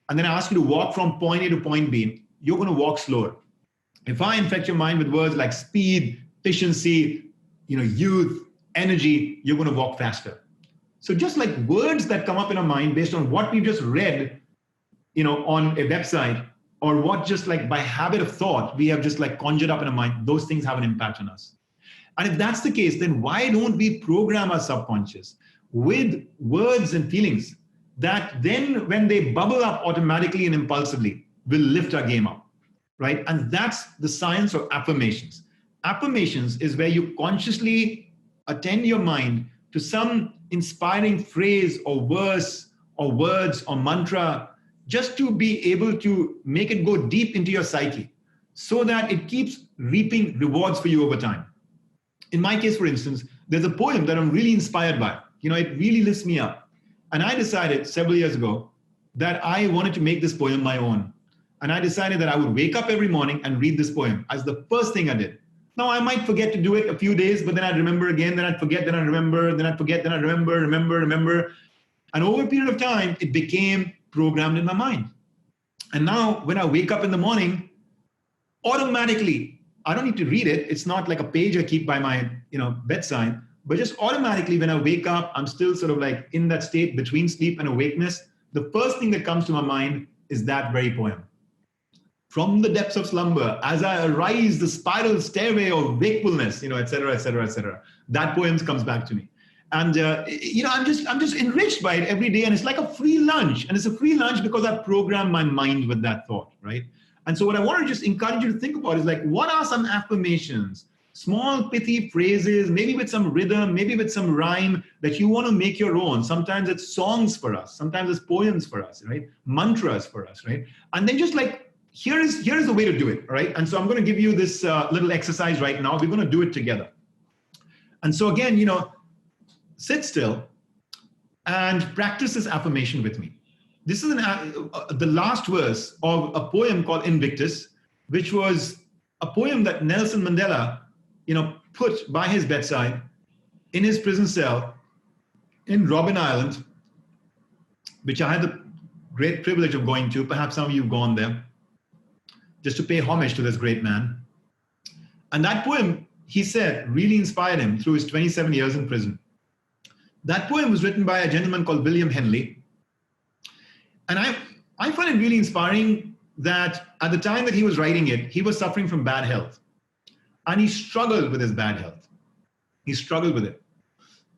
and then I ask you to walk from point A to point B, you're going to walk slower. If I infect your mind with words like speed, efficiency, youth, energy, you're going to walk faster. So just like words that come up in our mind based on what we've just read, on a website, or what just like by habit of thought, we have just like conjured up in our mind, those things have an impact on us. And if that's the case, then why don't we program our subconscious with words and feelings that then when they bubble up automatically and impulsively, will lift our game up, right? And that's the science of affirmations. Affirmations is where you consciously attend your mind to some inspiring phrase or verse or words or mantra, just to be able to make it go deep into your psyche so that it keeps reaping rewards for you over time. In my case, for instance, there's a poem that I'm really inspired by. You know, it really lifts me up. And I decided several years ago that I wanted to make this poem my own. And I decided that I would wake up every morning and read this poem as the first thing I did. Now, I might forget to do it a few days, but then I'd remember again, then I'd forget, then I'd remember, then I'd forget, then I'd remember. And over a period of time, it became programmed in my mind. And now when I wake up in the morning, automatically, I don't need to read it. It's not like a page I keep by my bedside, but just automatically when I wake up, I'm still sort of like in that state between sleep and awakeness. The first thing that comes to my mind is that very poem. From the depths of slumber, as I arise, the spiral stairway of wakefulness, et cetera, et cetera, et cetera. That poem comes back to me. And, I'm just enriched by it every day. And it's like a free lunch. And it's a free lunch because I programmed my mind with that thought, right? And so what I want to just encourage you to think about is like, what are some affirmations, small pithy phrases, maybe with some rhythm, maybe with some rhyme that you want to make your own. Sometimes it's songs for us. Sometimes it's poems for us, right? Mantras for us, right? And then just like, here is the way to do it, right? And so I'm going to give you this little exercise right now. We're going to do it together. And so again, sit still and practice this affirmation with me. This is the last verse of a poem called Invictus, which was a poem that Nelson Mandela, put by his bedside in his prison cell in Robben Island, which I had the great privilege of going to. Perhaps some of you have gone there, just to pay homage to this great man. And that poem, he said, really inspired him through his 27 years in prison. That poem was written by a gentleman called William Henley. And I find it really inspiring that at the time that he was writing it, he was suffering from bad health. And he struggled with his bad health. He struggled with it.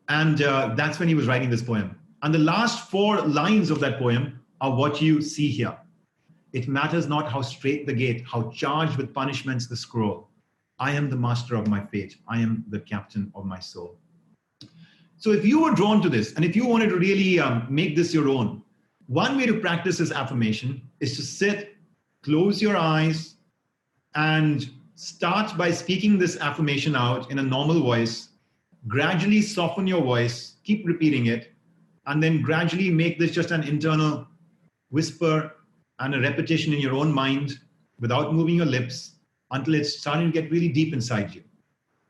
And that's when he was writing this poem. And the last 4 lines of that poem are what you see here. It matters not how straight the gate, how charged with punishments the scroll. I am the master of my fate. I am the captain of my soul. So if you were drawn to this, and if you wanted to really make this your own, one way to practice this affirmation is to sit, close your eyes, and start by speaking this affirmation out in a normal voice. Gradually soften your voice, keep repeating it, and then gradually make this just an internal whisper and a repetition in your own mind without moving your lips until it's starting to get really deep inside you.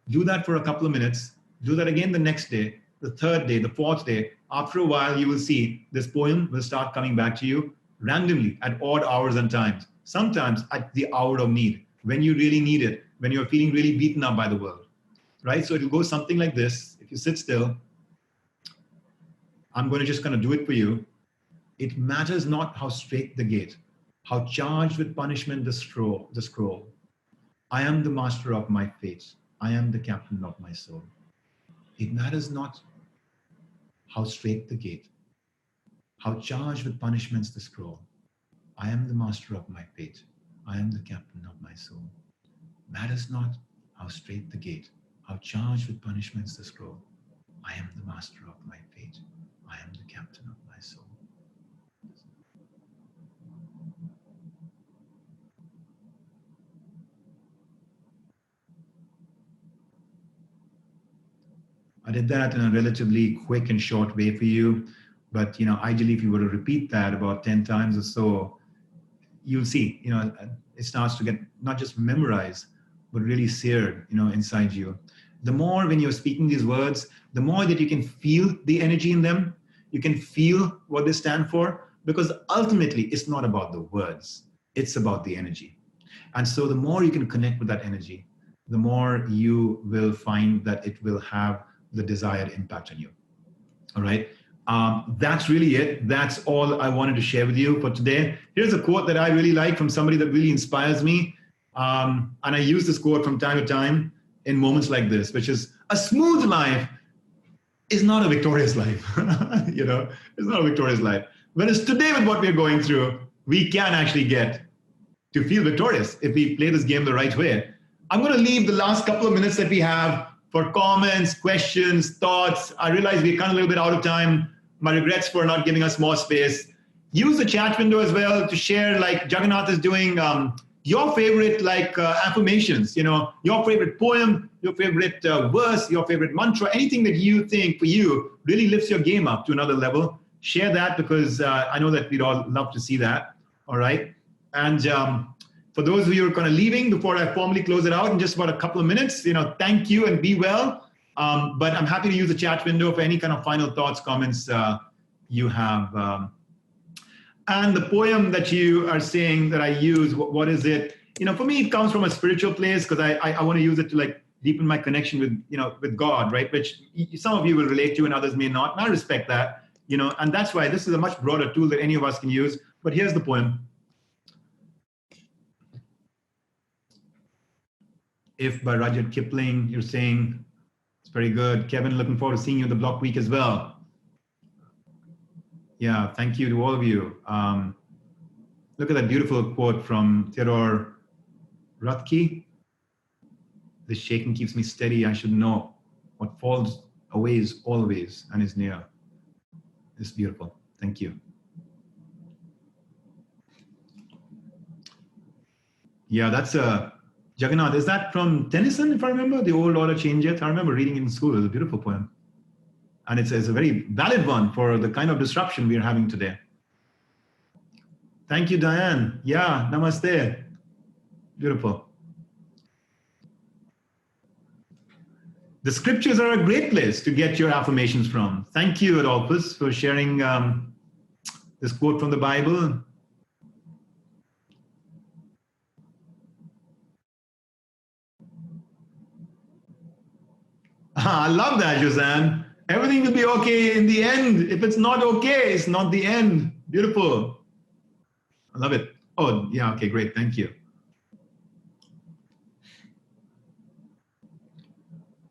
Do that for a couple of minutes. Do that again the next day, the 3rd day, the 4th day. After a while, you will see this poem will start coming back to you randomly at odd hours and times, sometimes at the hour of need, when you really need it, when you're feeling really beaten up by the world, right? So it'll go something like this. If you sit still, I'm going to just kind of do it for you. It matters not how straight the gate, how charged with punishment the scroll. I am the master of my fate. I am the captain of my soul. It matters not how straight the gate, how charged with punishments the scroll. I am the master of my fate. I am the captain of my soul. Matters not how straight the gate, how charged with punishments the scroll. I am the master of my fate. I am the captain of my soul. I did that in a relatively quick and short way for you. But, ideally, if you were to repeat that about 10 times or so, you'll see, it starts to get not just memorized, but really seared, inside you. The more when you're speaking these words, the more that you can feel the energy in them, you can feel what they stand for, because ultimately it's not about the words, it's about the energy. And so the more you can connect with that energy, the more you will find that it will have the desired impact on you. All right. That's really it. That's all I wanted to share with you for today. Here's a quote that I really like from somebody that really inspires me. And I use this quote from time to time in moments like this, which is, a smooth life is not a victorious life. It's not a victorious life. Whereas today, with what we're going through, we can actually get to feel victorious if we play this game the right way. I'm going to leave the last couple of minutes that we have for comments, questions, thoughts. I realize we're kind of a little bit out of time. My regrets for not giving us more space. Use the chat window as well to share, like Jagannath is doing, your favorite affirmations, your favorite poem, your favorite verse, your favorite mantra, anything that you think for you really lifts your game up to another level. Share that, because I know that we'd all love to see that. All right. And for those of you who are kind of leaving, before I formally close it out in just about a couple of minutes, thank you and be well. But I'm happy to use the chat window for any kind of final thoughts, comments you have. And the poem that you are saying that I use, what is it? For me, it comes from a spiritual place, because I want to use it to like deepen my connection with God, right? Which some of you will relate to and others may not. And I respect that, and that's why this is a much broader tool that any of us can use. But here's the poem. If by Rudyard Kipling, you're saying it's very good. Kevin, looking forward to seeing you in the block week as well. Yeah, thank you to all of you. Look at that beautiful quote from Theodore Rothke. This shaking keeps me steady. I should know what falls away is always and is near. It's beautiful. Thank you. Yeah, that's a Jagannath. Is that from Tennyson, if I remember? The Old Order Changeth. I remember reading it in school. It was a beautiful poem. And it's a very valid one for the kind of disruption we are having today. Thank you, Diane. Yeah, namaste. Beautiful. The scriptures are a great place to get your affirmations from. Thank you, Adolphus, for sharing this quote from the Bible. I love that, Josanne. Everything will be okay in the end. If it's not okay, it's not the end. Beautiful. I love it. Oh, yeah, okay, great. Thank you.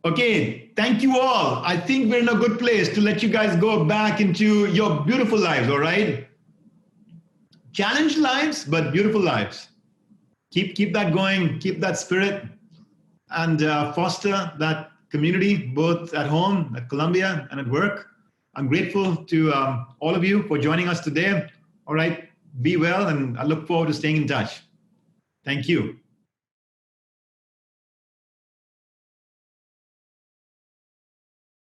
Okay, thank you all. I think we're in a good place to let you guys go back into your beautiful lives, all right? Challenged lives, but beautiful lives. Keep that going, keep that spirit, and foster that community, both at home, at Columbia, and at work. I'm grateful to all of you for joining us today. All right, be well, and I look forward to staying in touch. Thank you.